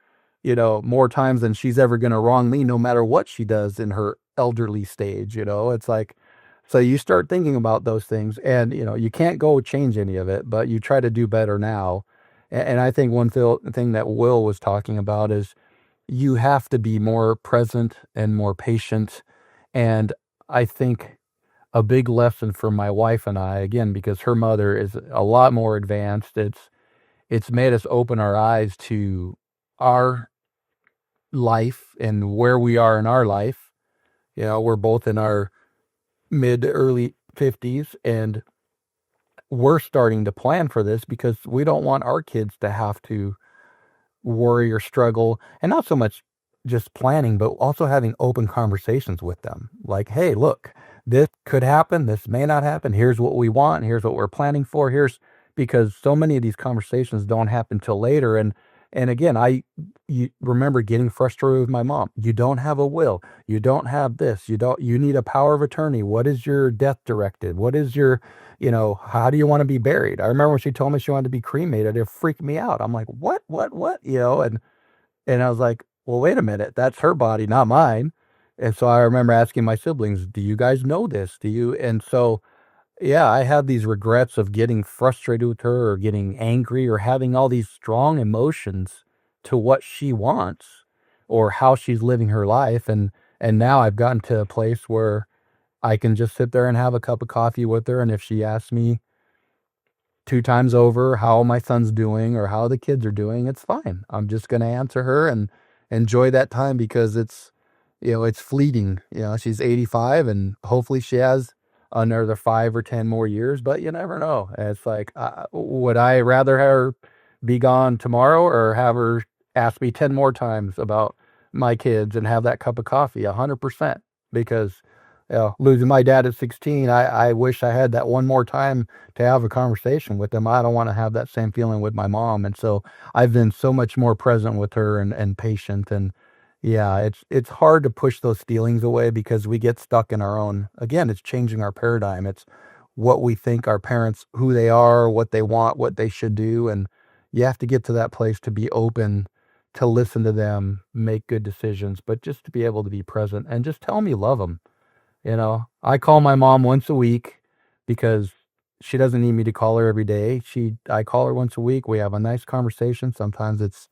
more times than she's ever going to wrong me, no matter what she does in her elderly stage. It's like, so you start thinking about those things, and, you can't go change any of it, but you try to do better now. And I think one thing that Will was talking about is you have to be more present and more patient. And I think a big lesson for my wife and I, again, because her mother is a lot more advanced, it's made us open our eyes to our life and where we are in our life. We're both in our mid early 50s, and we're starting to plan for this because we don't want our kids to have to worry or struggle, and not so much just planning, but also having open conversations with them. Like, hey, look, this could happen. This may not happen. Here's what we want. Here's what we're planning for. Because so many of these conversations don't happen till later. And again, you remember getting frustrated with my mom. You don't have a will. You don't have this. You need a power of attorney. What is your death directive? What is your, how do you want to be buried? I remember when she told me she wanted to be cremated, it freaked me out. I'm like, what? And I was like, well, wait a minute. That's her body, not mine. And so I remember asking my siblings, do you guys know this? Do you? And so, yeah, I have these regrets of getting frustrated with her, or getting angry, or having all these strong emotions to what she wants or how she's living her life. And now I've gotten to a place where I can just sit there and have a cup of coffee with her. And if she asks me 2 times over how my son's doing or how the kids are doing, it's fine. I'm just going to answer her and enjoy that time, because it's fleeting. She's 85, and hopefully she has another 5 or 10 more years, but you never know. And it's like, would I rather have her be gone tomorrow, or have her ask me 10 more times about my kids and have that cup of coffee 100%, because losing my dad at 16, I wish I had that one more time to have a conversation with him. I don't want to have that same feeling with my mom. And so I've been so much more present with her and patient. And yeah, it's hard to push those feelings away because we get stuck in our own, again, it's changing our paradigm. It's what we think our parents, who they are, what they want, what they should do. And you have to get to that place to be open, to listen to them, make good decisions, but just to be able to be present and just tell them you love them. I call my mom once a week because she doesn't need me to call her every day. I call her once a week. We have a nice conversation. Sometimes it's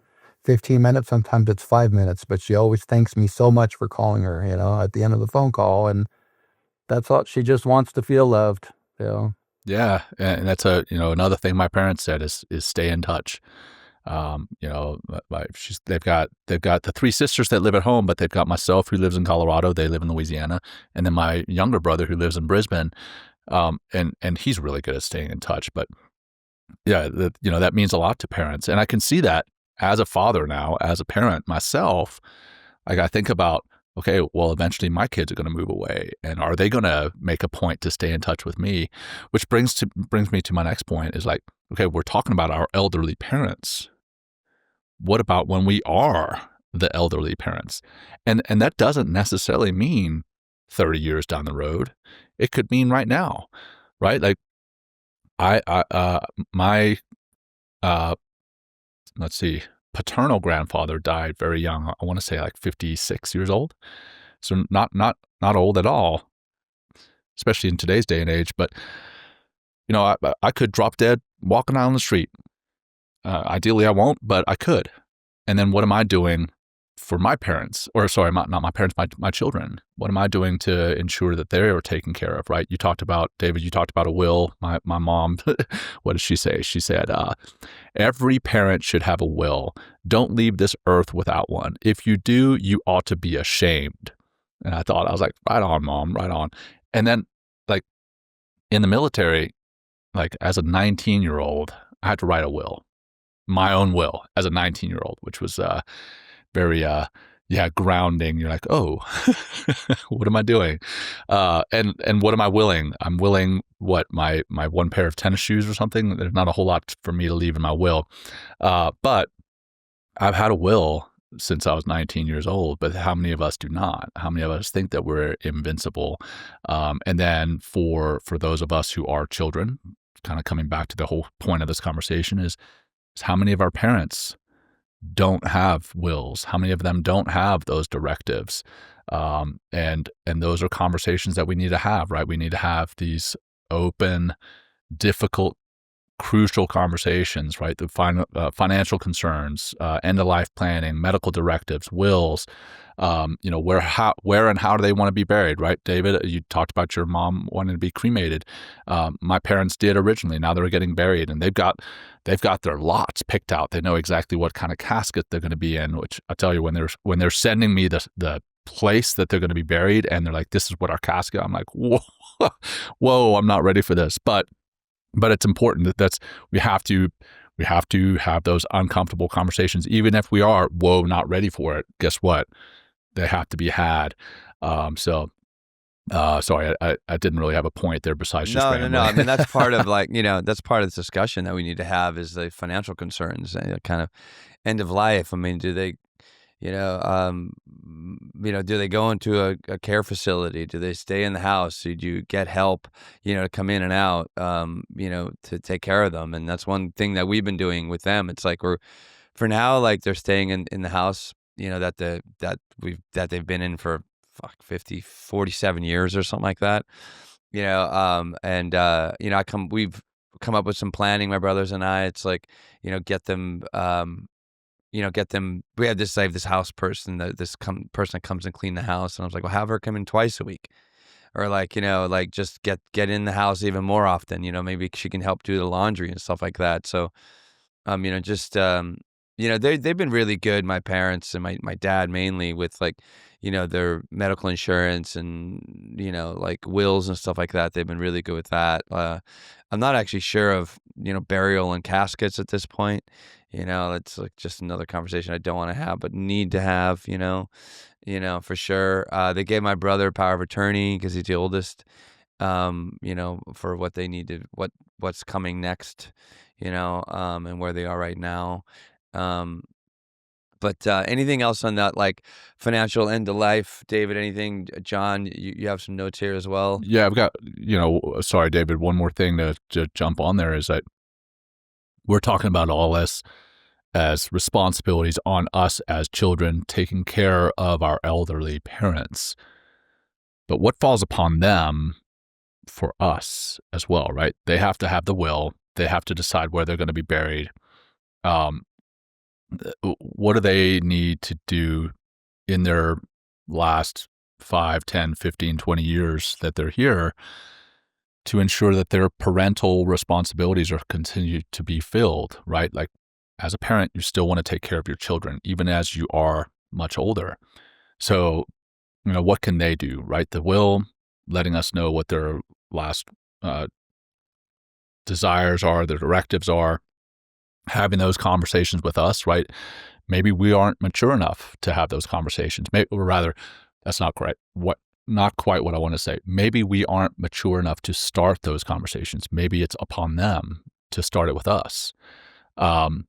15 minutes, sometimes it's 5 minutes, but she always thanks me so much for calling her, at the end of the phone call. And that's all. She just wants to feel loved. Yeah, and that's another thing my parents said is stay in touch. They've got the three sisters that live at home, but they've got myself who lives in Colorado. They live in Louisiana, and then my younger brother who lives in Brisbane. And he's really good at staying in touch. But yeah, that means a lot to parents, and I can see that as a father now, as a parent myself. Like I think about, okay, well, eventually my kids are going to move away, and are they going to make a point to stay in touch with me? Which brings me to my next point is like, okay, we're talking about our elderly parents. What about when we are the elderly parents? And that doesn't necessarily mean 30 years down the road. It could mean right now, right? Like my paternal grandfather died very young. I want to say like 56 years old. So not old at all, especially in today's day and age. But, I could drop dead walking down the street. Ideally, I won't, but I could. And then what am I doing for my parents? Or sorry, not my parents, my children. What am I doing to ensure that they are taken care of, right? David, you talked about a will. My mom, what did she say? She said, every parent should have a will. Don't leave this earth without one. If you do, you ought to be ashamed. And I was like, right on, Mom, right on. And then like in the military, like as a 19-year-old, I had to write a will. My own will as a 19-year-old, which was very grounding. You're like, oh, what am I doing? And what am I willing? I'm willing my one pair of tennis shoes or something. There's not a whole lot for me to leave in my will. But I've had a will since I was 19 years old, but how many of us do not? How many of us think that we're invincible? And then for those of us who are children, kind of coming back to the whole point of this conversation is how many of our parents don't have wills? How many of them don't have those directives? And those are conversations that we need to have, right? We need to have these open, difficult, crucial conversations, right? The financial concerns, end-of-life planning, medical directives, wills, where and how do they want to be buried, right? David, you talked about your mom wanting to be cremated. My parents did originally. Now they're getting buried, and they've got their lots picked out. They know exactly what kind of casket they're going to be in, which I tell you, when they're sending me the place that they're going to be buried, and they're like, this is what our casket, I'm like, whoa, I'm not ready for this. But it's important that we have to have those uncomfortable conversations, even if we are, not ready for it. Guess what? They have to be had. Sorry, I didn't really have a point there besides just rambling. No. I mean, that's part of that's part of this discussion that we need to have is the financial concerns, kind of end of life. I mean, do they, do they go into a care facility? Do they stay in the house? Do you get help, to come in and out, to take care of them? And that's one thing that we've been doing with them. It's like for now, like they're staying in the house, that they've been in for 47 years or something like that, we've come up with some planning, my brothers and I. It's like, get them, we have this house person, person that comes and clean the house. And I was like, well, have her come in twice a week, or just get in the house even more often, maybe she can help do the laundry and stuff like that. So, they've been really good, my parents and my dad mainly, with their medical insurance and, wills and stuff like that. They've been really good with that. I'm not actually sure of, burial and caskets at this point. It's like just another conversation I don't want to have, but need to have, for sure. They gave my brother power of attorney because he's the oldest, for what they need to, what's coming next, and where they are right now. But anything else on that, like financial end of life, David? Anything, John? You have some notes here as well. Yeah, I've got, sorry, David, one more thing to jump on there is that we're talking about all this as responsibilities on us as children, taking care of our elderly parents. But what falls upon them for us as well, right? They have to have the will. They have to decide where they're going to be buried. What do they need to do in their last 5, 10, 15, 20 years that they're here to ensure that their parental responsibilities are continued to be filled, right? Like as a parent, you still want to take care of your children, even as you are much older. So, what can they do, right? The will, letting us know what their last desires are, their directives are, having those conversations with us, right? Maybe we aren't mature enough to have those conversations. Or rather, that's not correct. Not quite what I want to say. Maybe we aren't mature enough to start those conversations. Maybe it's upon them to start it with us. What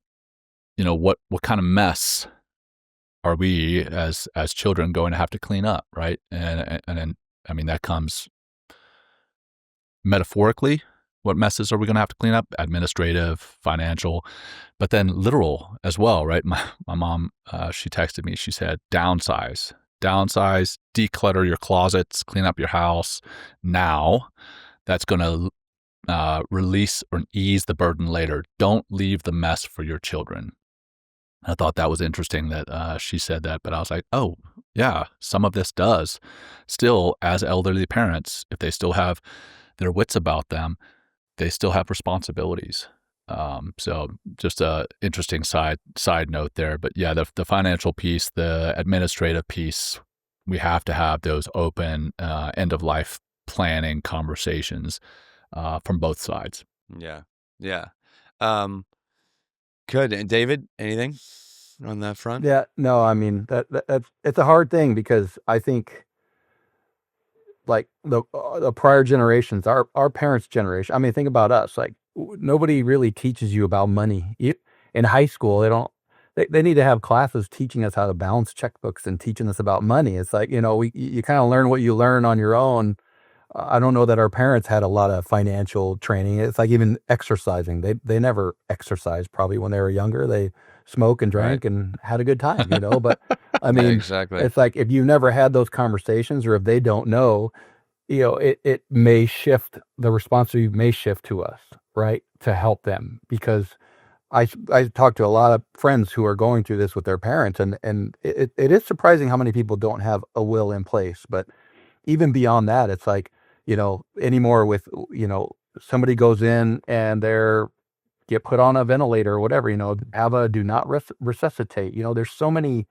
kind of mess are we as children going to have to clean up, right? And then, that comes metaphorically. What messes are we going to have to clean up? Administrative, financial, but then literal as well, right? My mom, she texted me. She said, downsize, declutter your closets, clean up your house now. That's going to release or ease the burden later. Don't leave the mess for your children. I thought that was interesting that she said that, but I was like, oh, yeah, some of this does. Still, as elderly parents, if they still have their wits about them, they still have responsibilities. So just a interesting side note there. But yeah, the financial piece, the administrative piece, we have to have those open end of life planning conversations from both sides. Yeah. Good. And David, anything on that front? Yeah, no, that's it's a hard thing because I think like the prior generations, our parents' generation. Think about us. Like nobody really teaches you about money in high school. They need to have classes teaching us how to balance checkbooks and teaching us about money. It's like you kind of learn what you learn on your own. I don't know that our parents had a lot of financial training. It's like even exercising. They never exercised probably when they were younger. They smoked and drank and had a good time, But Yeah, exactly. It's like if you never had those conversations or if they don't know, it may shift, the responsibility may shift to us, right? To help them. Because I talk to a lot of friends who are going through this with their parents and it is surprising how many people don't have a will in place. But even beyond that, it's like, anymore with, somebody goes in and get put on a ventilator or whatever, have a do not resuscitate. There's so many,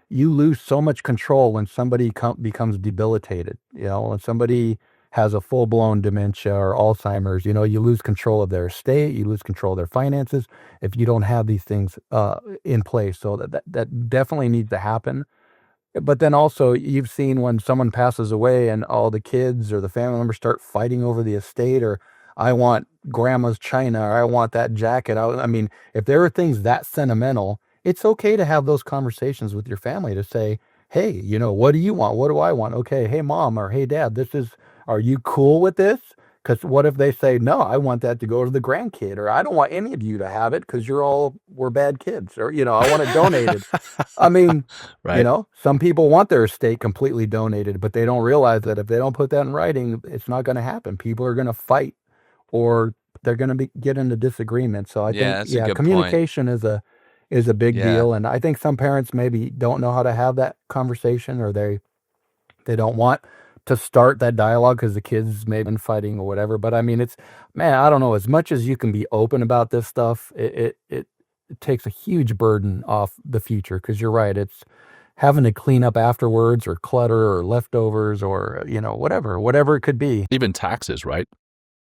you lose so much control when somebody becomes debilitated, when somebody has a full blown dementia or Alzheimer's, you lose control of their estate, you lose control of their finances if you don't have these things in place. So that definitely needs to happen. But then also you've seen when someone passes away and all the kids or the family members start fighting over the estate, or I want grandma's china, or I want that jacket. If there are things that sentimental, it's okay to have those conversations with your family to say, hey, what do you want? What do I want? Okay. Hey, mom, or hey, dad, are you cool with this? Because what if they say, no, I want that to go to the grandkid, or I don't want any of you to have it because we're bad kids, or, I want it donated. Right. Some people want their estate completely donated, but they don't realize that if they don't put that in writing, it's not going to happen. People are going to fight, or they're going to get into disagreement. So I think, that's a good communication point. is a big deal. And I think some parents maybe don't know how to have that conversation, or they don't want to start that dialogue because the kids may have been fighting or whatever. But I don't know, as much as you can be open about this stuff, it takes a huge burden off the future. Because you're right, it's having to clean up afterwards, or clutter, or leftovers, or whatever it could be. Even taxes, right?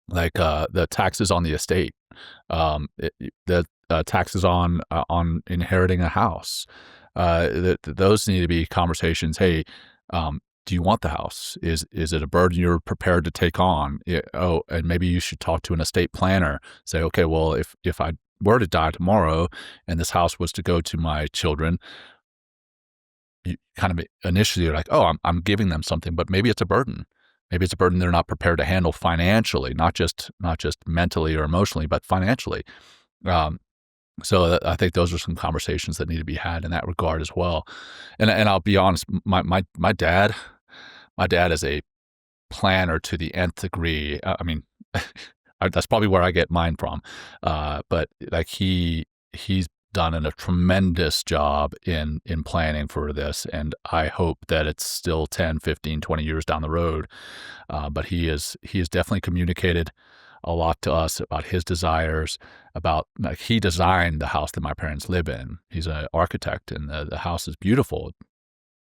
Like the taxes on the estate. taxes on inheriting a house. Those need to be conversations. Hey, do you want the house? Is it a burden you're prepared to take on? And maybe you should talk to an estate planner. Say, okay, well, if I were to die tomorrow and this house was to go to my children, you kind of initially you're like, oh, I'm giving them something, but maybe it's a burden. Maybe it's a burden they're not prepared to handle financially, not just mentally or emotionally, but financially. So I think those are some conversations that need to be had in that regard as well. And I'll be honest, my dad is a planner to the nth degree. I mean, that's probably where I get mine from. But like he's done a tremendous job in planning for this, and I hope that it's still 10, 15, 20 years down the road. But he has definitely communicated a lot to us about his desires, about like he designed the house that my parents live in. He's an architect, and the house is beautiful,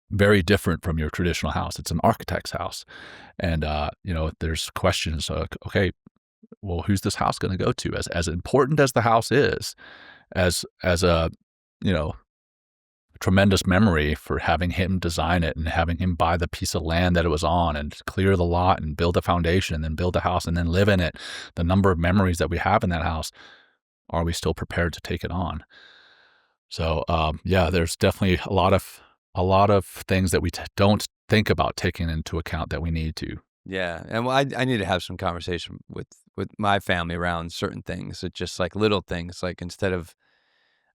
very different from your traditional house. It's an architect's house. And, there's questions, okay, well, who's this house going to go to? As important as the house is, as a, tremendous memory for having him design it and having him buy the piece of land that it was on and clear the lot and build a foundation and then build a house and then live in it. The number of memories that we have in that house, are we still prepared to take it on? So, there's definitely a lot of things that we don't think about taking into account that we need to. Yeah. And well, I need to have some conversation with my family around certain things. It's just like little things, like instead of,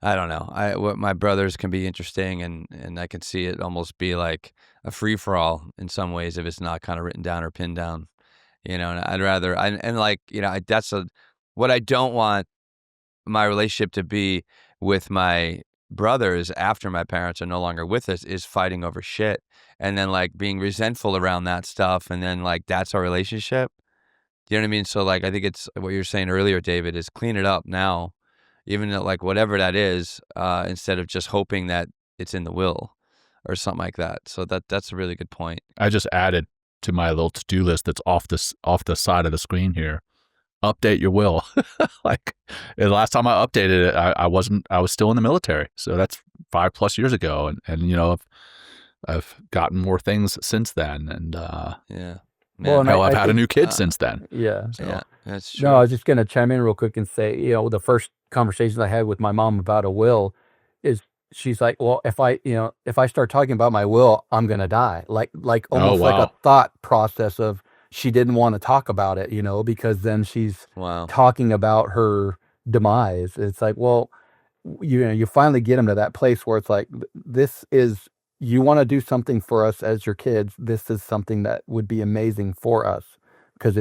I don't know. What my brothers can be interesting, and I can see it almost be like a free for all in some ways if it's not kind of written down or pinned down, And I'd rather that's what I don't want my relationship to be with my brothers after my parents are no longer with us is fighting over shit, and then like being resentful around that stuff, and then like that's our relationship. You know what I mean? So like I think it's what you were saying earlier, David, is clean it up now. Even though, like whatever that is, instead of just hoping that it's in the will or something like that. So that's a really good point. I just added to my little to-do list that's off the side of the screen here. Update your will. Like the last time I updated it, I was still in the military. So that's 5+ years ago. And I've gotten more things since then. And yeah. Well, I've had a new kid since then. Yeah. So. Yeah, that's true. No, I was just going to chime in real quick and say, the first conversations I had with my mom about a will is she's like, well, if I start talking about my will, I'm going to die. Like almost like a thought process of she didn't want to talk about it, because then she's talking about her demise. It's like, well, you finally get them to that place where it's like, this is, you want to do something for us as your kids. This is something that would be amazing for us, because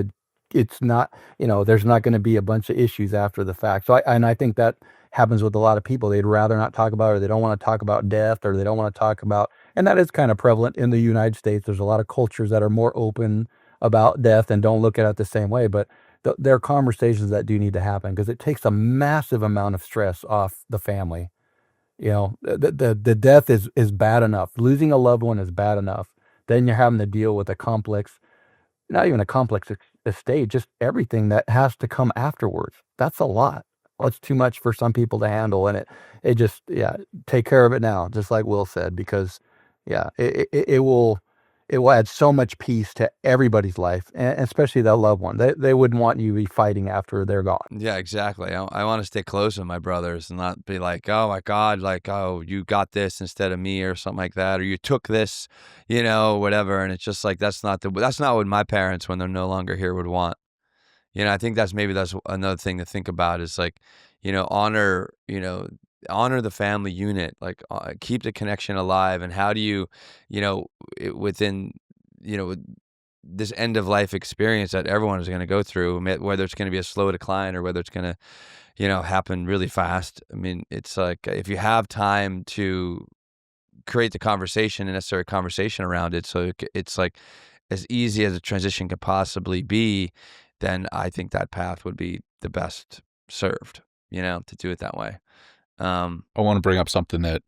it's not, there's not going to be a bunch of issues after the fact. So I think that happens with a lot of people. They'd rather not talk about it, or they don't want to talk about death, or they don't want to talk about, and that is kind of prevalent in the United States. There's a lot of cultures that are more open about death and don't look at it the same way, but there are conversations that do need to happen, because it takes a massive amount of stress off the family. The death is bad enough. Losing a loved one is bad enough. Then you're having to deal with a complex, not even a complex estate, just everything that has to come afterwards. That's a lot. It's too much for some people to handle, and it just take care of it now, just like Will said, because it will add so much peace to everybody's life, and especially that loved one. They wouldn't want you to be fighting after they're gone. Yeah, exactly. I want to stay close with my brothers and not be like, oh my God, like, oh, you got this instead of me or something like that, or you took this, whatever. And it's just like, that's not what my parents, when they're no longer here, would want. I think that's another thing to think about is like, honor the family unit, like keep the connection alive. And how do you, within, this end of life experience that everyone is going to go through, whether it's going to be a slow decline or whether it's going to, happen really fast. I mean, it's like, if you have time to create the conversation and necessary conversation around it, so it's like as easy as a transition could possibly be, then I think that path would be the best served, to do it that way. I want to bring up something that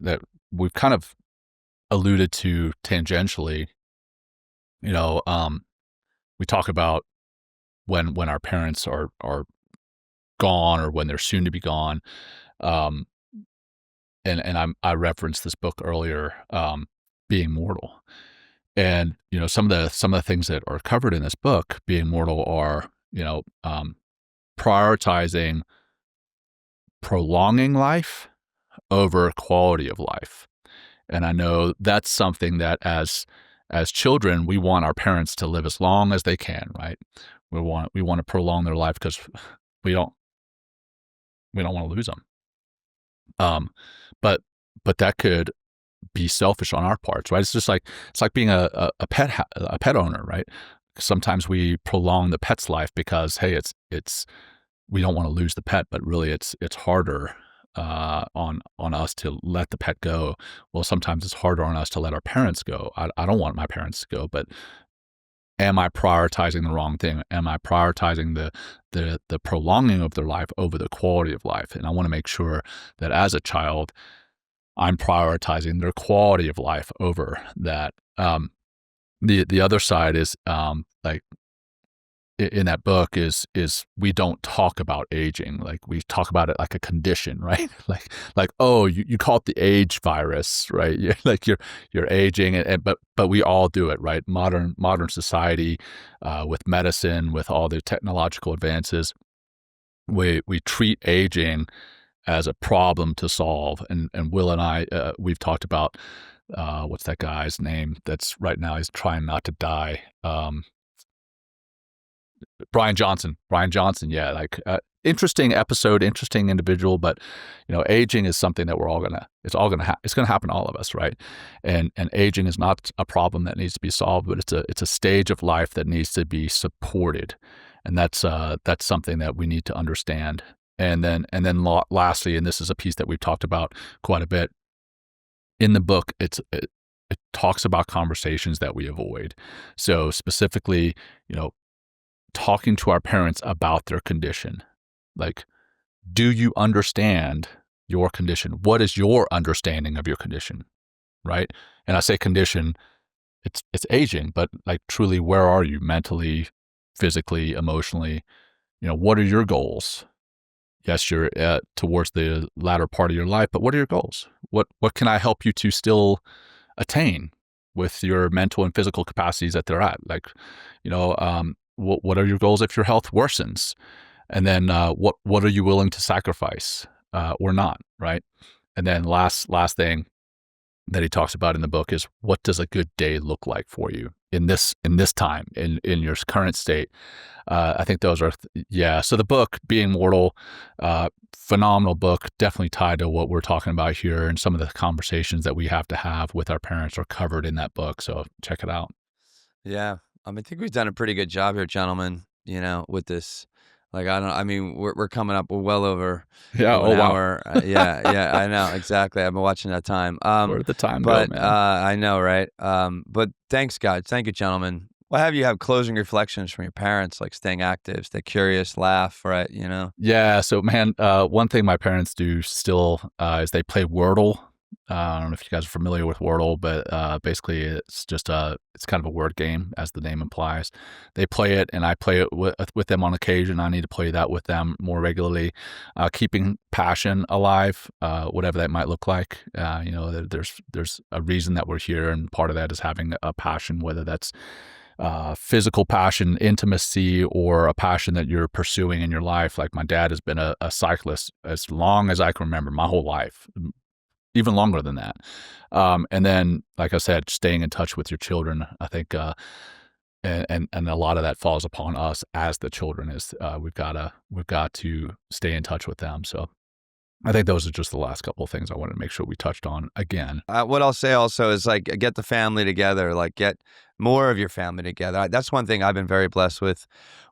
we've kind of alluded to tangentially. We talk about when our parents are gone, or when they're soon to be gone. Um, I referenced this book earlier, Being Mortal. And, some of the things that are covered in this book, Being Mortal, are, prioritizing prolonging life over quality of life. And I know that's something that as children, we want our parents to live as long as they can, right? We want to prolong their life because we don't want to lose them. But that could be selfish on our parts, right? It's like being a pet owner, right? Sometimes we prolong the pet's life because, hey, it's we don't want to lose the pet, but really it's harder on us to let the pet go. Well, sometimes it's harder on us to let our parents go. I don't want my parents to go, but am I prioritizing the wrong thing? Am I prioritizing the prolonging of their life over the quality of life? And I want to make sure that as a child, I'm prioritizing their quality of life over that. The other side is like in that book is we don't talk about aging. Like we talk about it like a condition, right? like oh, you call it the age virus, right? You're aging, but we all do it, right? Modern society, with medicine, with all the technological advances, we treat aging as a problem to solve. And Will and I, we've talked about what's that guy's name that's right now he's trying not to die. Brian Johnson. Yeah. Like, interesting episode, interesting individual, but aging is something that it's going to happen to all of us. Right. And aging is not a problem that needs to be solved, but it's a stage of life that needs to be supported. And that's something that we need to understand. And then lastly, and this is a piece that we've talked about quite a bit in the book, it talks about conversations that we avoid. So specifically, talking to our parents about their condition. Like, do you understand your condition? What is your understanding of your condition? Right? And I say condition, it's aging, but like truly, where are you mentally, physically, emotionally? What are your goals? Yes, you're towards the latter part of your life, but what are your goals? What can I help you to still attain with your mental and physical capacities that they're at? Like, what are your goals if your health worsens? And then what are you willing to sacrifice or not, right? And then last thing that he talks about in the book is, what does a good day look like for you in this time, in your current state? I think those are, So the book, Being Mortal, phenomenal book, definitely tied to what we're talking about here, and some of the conversations that we have to have with our parents are covered in that book. So check it out. Yeah. I think we've done a pretty good job here, gentlemen, with this. Like, we're coming up well over an hour. Yeah, I know, exactly. I've been watching that time. Where did the time go, man? I know, right? But thanks, guys. Thank you, gentlemen. What have you have closing reflections from your parents, like staying active, stay curious, laugh, right? Yeah. So, man, one thing my parents do still is they play Wordle. I don't know if you guys are familiar with Wordle, but basically it's just it's kind of a word game, as the name implies. They play it, and I play it with them on occasion. I need to play that with them more regularly. Keeping passion alive, whatever that might look like. There's a reason that we're here, and part of that is having a passion, whether that's physical passion, intimacy, or a passion that you're pursuing in your life. Like, my dad has been a cyclist as long as I can remember, my whole life. Even longer than that. And then, like I said, staying in touch with your children, I think, and a lot of that falls upon us as the children. Is we've got to stay in touch with them. So I think those are just the last couple of things I wanted to make sure we touched on again. What I'll say also is, like, get the family together, like get more of your family together. That's one thing I've been very blessed with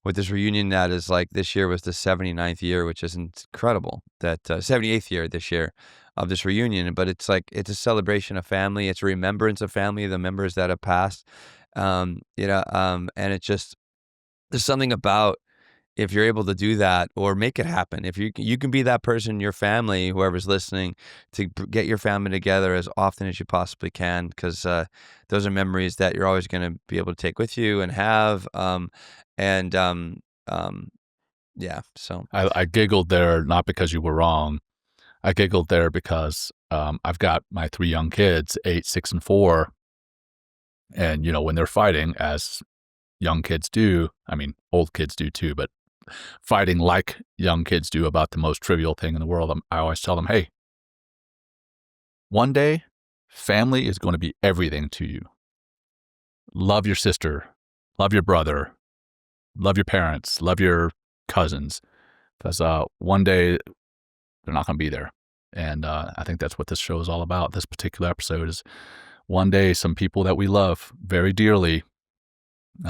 this reunion. That is, like, this year was the 79th year, which is incredible. That 78th year this year of this reunion, but it's like, it's a celebration of family. It's a remembrance of family, the members that have passed. And it's just, there's something about, if you're able to do that or make it happen, if you can be that person in your family, whoever's listening, to get your family together as often as you possibly can, because those are memories that you're always going to be able to take with you and have. So I giggled there, not because you were wrong. I giggled there because I've got my 3 young kids, 8, 6, and 4. And, when they're fighting, as young kids do, I mean, old kids do too, but fighting like young kids do about the most trivial thing in the world, I always tell them, hey, one day, family is going to be everything to you. Love your sister, love your brother, love your parents, love your cousins, because one day they're not going to be there. And I think that's what this show is all about. This particular episode is one day some people that we love very dearly,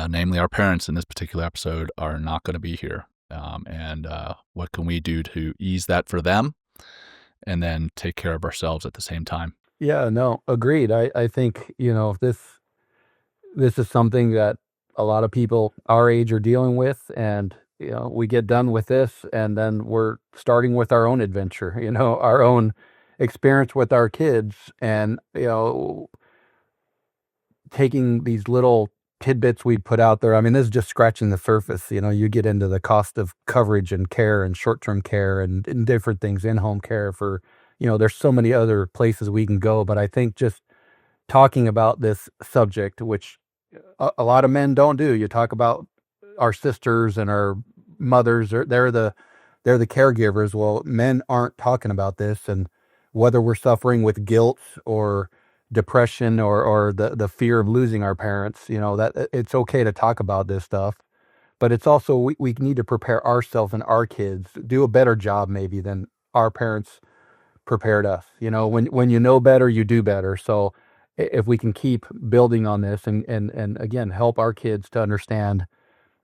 namely our parents in this particular episode, are not going to be here. And what can we do to ease that for them and then take care of ourselves at the same time? Yeah, no, agreed. I think, this is something that a lot of people our age are dealing with, and we get done with this and then we're starting with our own adventure, our own experience with our kids, and taking these little tidbits we put out there. I mean, this is just scratching the surface. You get into the cost of coverage and care and short-term care and different things, in-home care for, there's so many other places we can go. But I think just talking about this subject, which a lot of men don't do. You talk about our sisters and our mothers, they're the caregivers. Well, men aren't talking about this, and whether we're suffering with guilt or depression or the fear of losing our parents, that it's okay to talk about this stuff, but it's also we need to prepare ourselves and our kids, do a better job maybe than our parents prepared us. When you know better, you do better. So if we can keep building on this and again help our kids to understand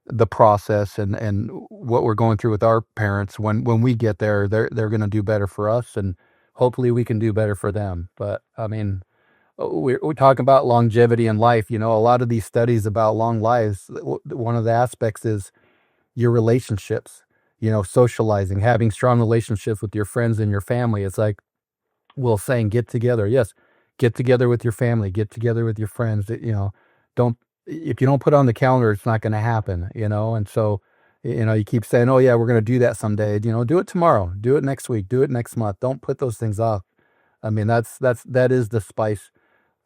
the process and what we're going through with our parents, when we get there, they're going to do better for us, and hopefully we can do better for them. But I mean, we're talking about longevity in life. A lot of these studies about long lives, one of the aspects is your relationships, socializing, having strong relationships with your friends and your family. It's like Will saying, get together. Yes, get together with your family, get together with your friends. If you don't put it on the calendar, it's not going to happen, and so, you keep saying, oh yeah, we're going to do that someday. Do it tomorrow, do it next week, do it next month. Don't put those things off. I mean, that is the spice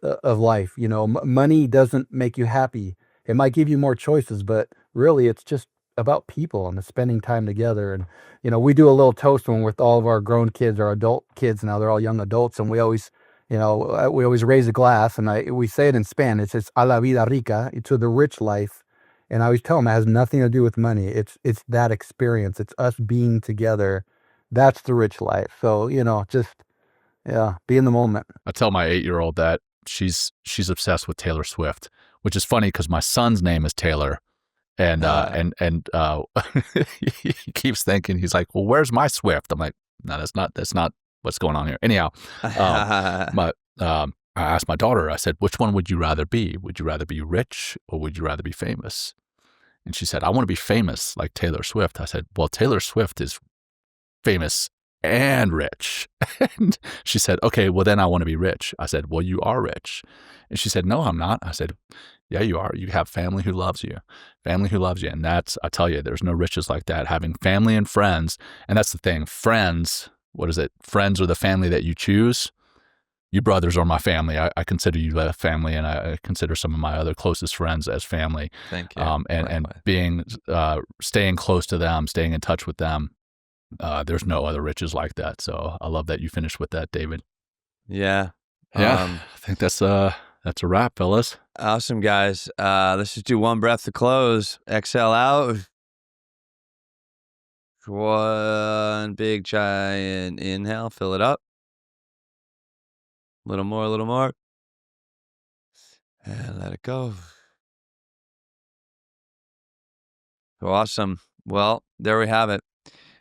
of life. Money doesn't make you happy. It might give you more choices, but really it's just about people and the spending time together. And, we do a little toast when with all of our grown kids, our adult kids now, they're all young adults. And we always raise a glass, and we say it in Spanish. It's a la vida rica, to the rich life. And I always tell them it has nothing to do with money. It's that experience. It's us being together. That's the rich life. So, be in the moment. I tell my 8-year-old that she's obsessed with Taylor Swift, which is funny because my son's name is Taylor, and he keeps thinking, he's like, well, where's my Swift? I'm like, no, that's not what's going on here. Anyhow, I asked my daughter, I said, which one would you rather be? Would you rather be rich or would you rather be famous? And she said, I want to be famous like Taylor Swift. I said, well, Taylor Swift is famous and rich. And she said, okay, well then I want to be rich. I said, well, you are rich. And she said, no, I'm not. I said, yeah, you are. You have family who loves you. And that's, I tell you, there's no riches like that. Having family and friends. And that's the thing. Friends, what is it? Friends are the family that you choose. You brothers are my family. I consider you a family, and I consider some of my other closest friends as family. Thank you. And being, staying close to them, staying in touch with them. There's no other riches like that. So I love that you finished with that, David. Yeah. I think that's a wrap, fellas. Awesome, guys. Let's just do one breath to close. Exhale out. One big giant inhale. Fill it up. A little more. And let it go. Awesome. Well, there we have it.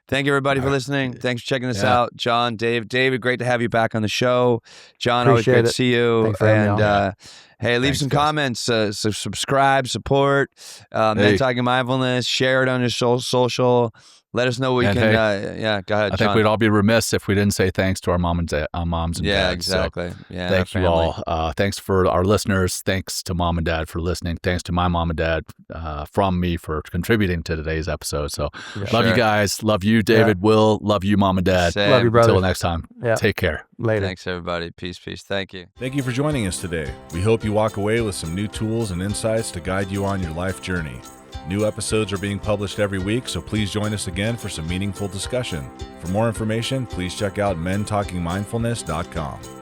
Thank you, everybody, for listening. Thanks for checking us out. John, David, great to have you back on the show. John, always great to see you. Thanks for having me on. Hey, leave Thanks, some guys. comments, so subscribe, support, Men Talking Mindfulness, share it on your social. Let us know what we And can. hey, Go ahead, I Sean. think we'd all be remiss if we didn't say thanks to our moms and Yeah, dads. exactly. So yeah, thank our you family. all. Thanks for our listeners. Thanks to mom and dad for listening. Thanks to my mom and dad from me for contributing to today's episode. So love you guys. Love you, David, Will. Love you, mom and dad. Same. Love you, brother. Until next time. Yeah. Take care. Later. Thanks, everybody. Peace. Thank you. Thank you for joining us today. We hope you walk away with some new tools and insights to guide you on your life journey. New episodes are being published every week, so please join us again for some meaningful discussion. For more information, please check out mentalkingmindfulness.com.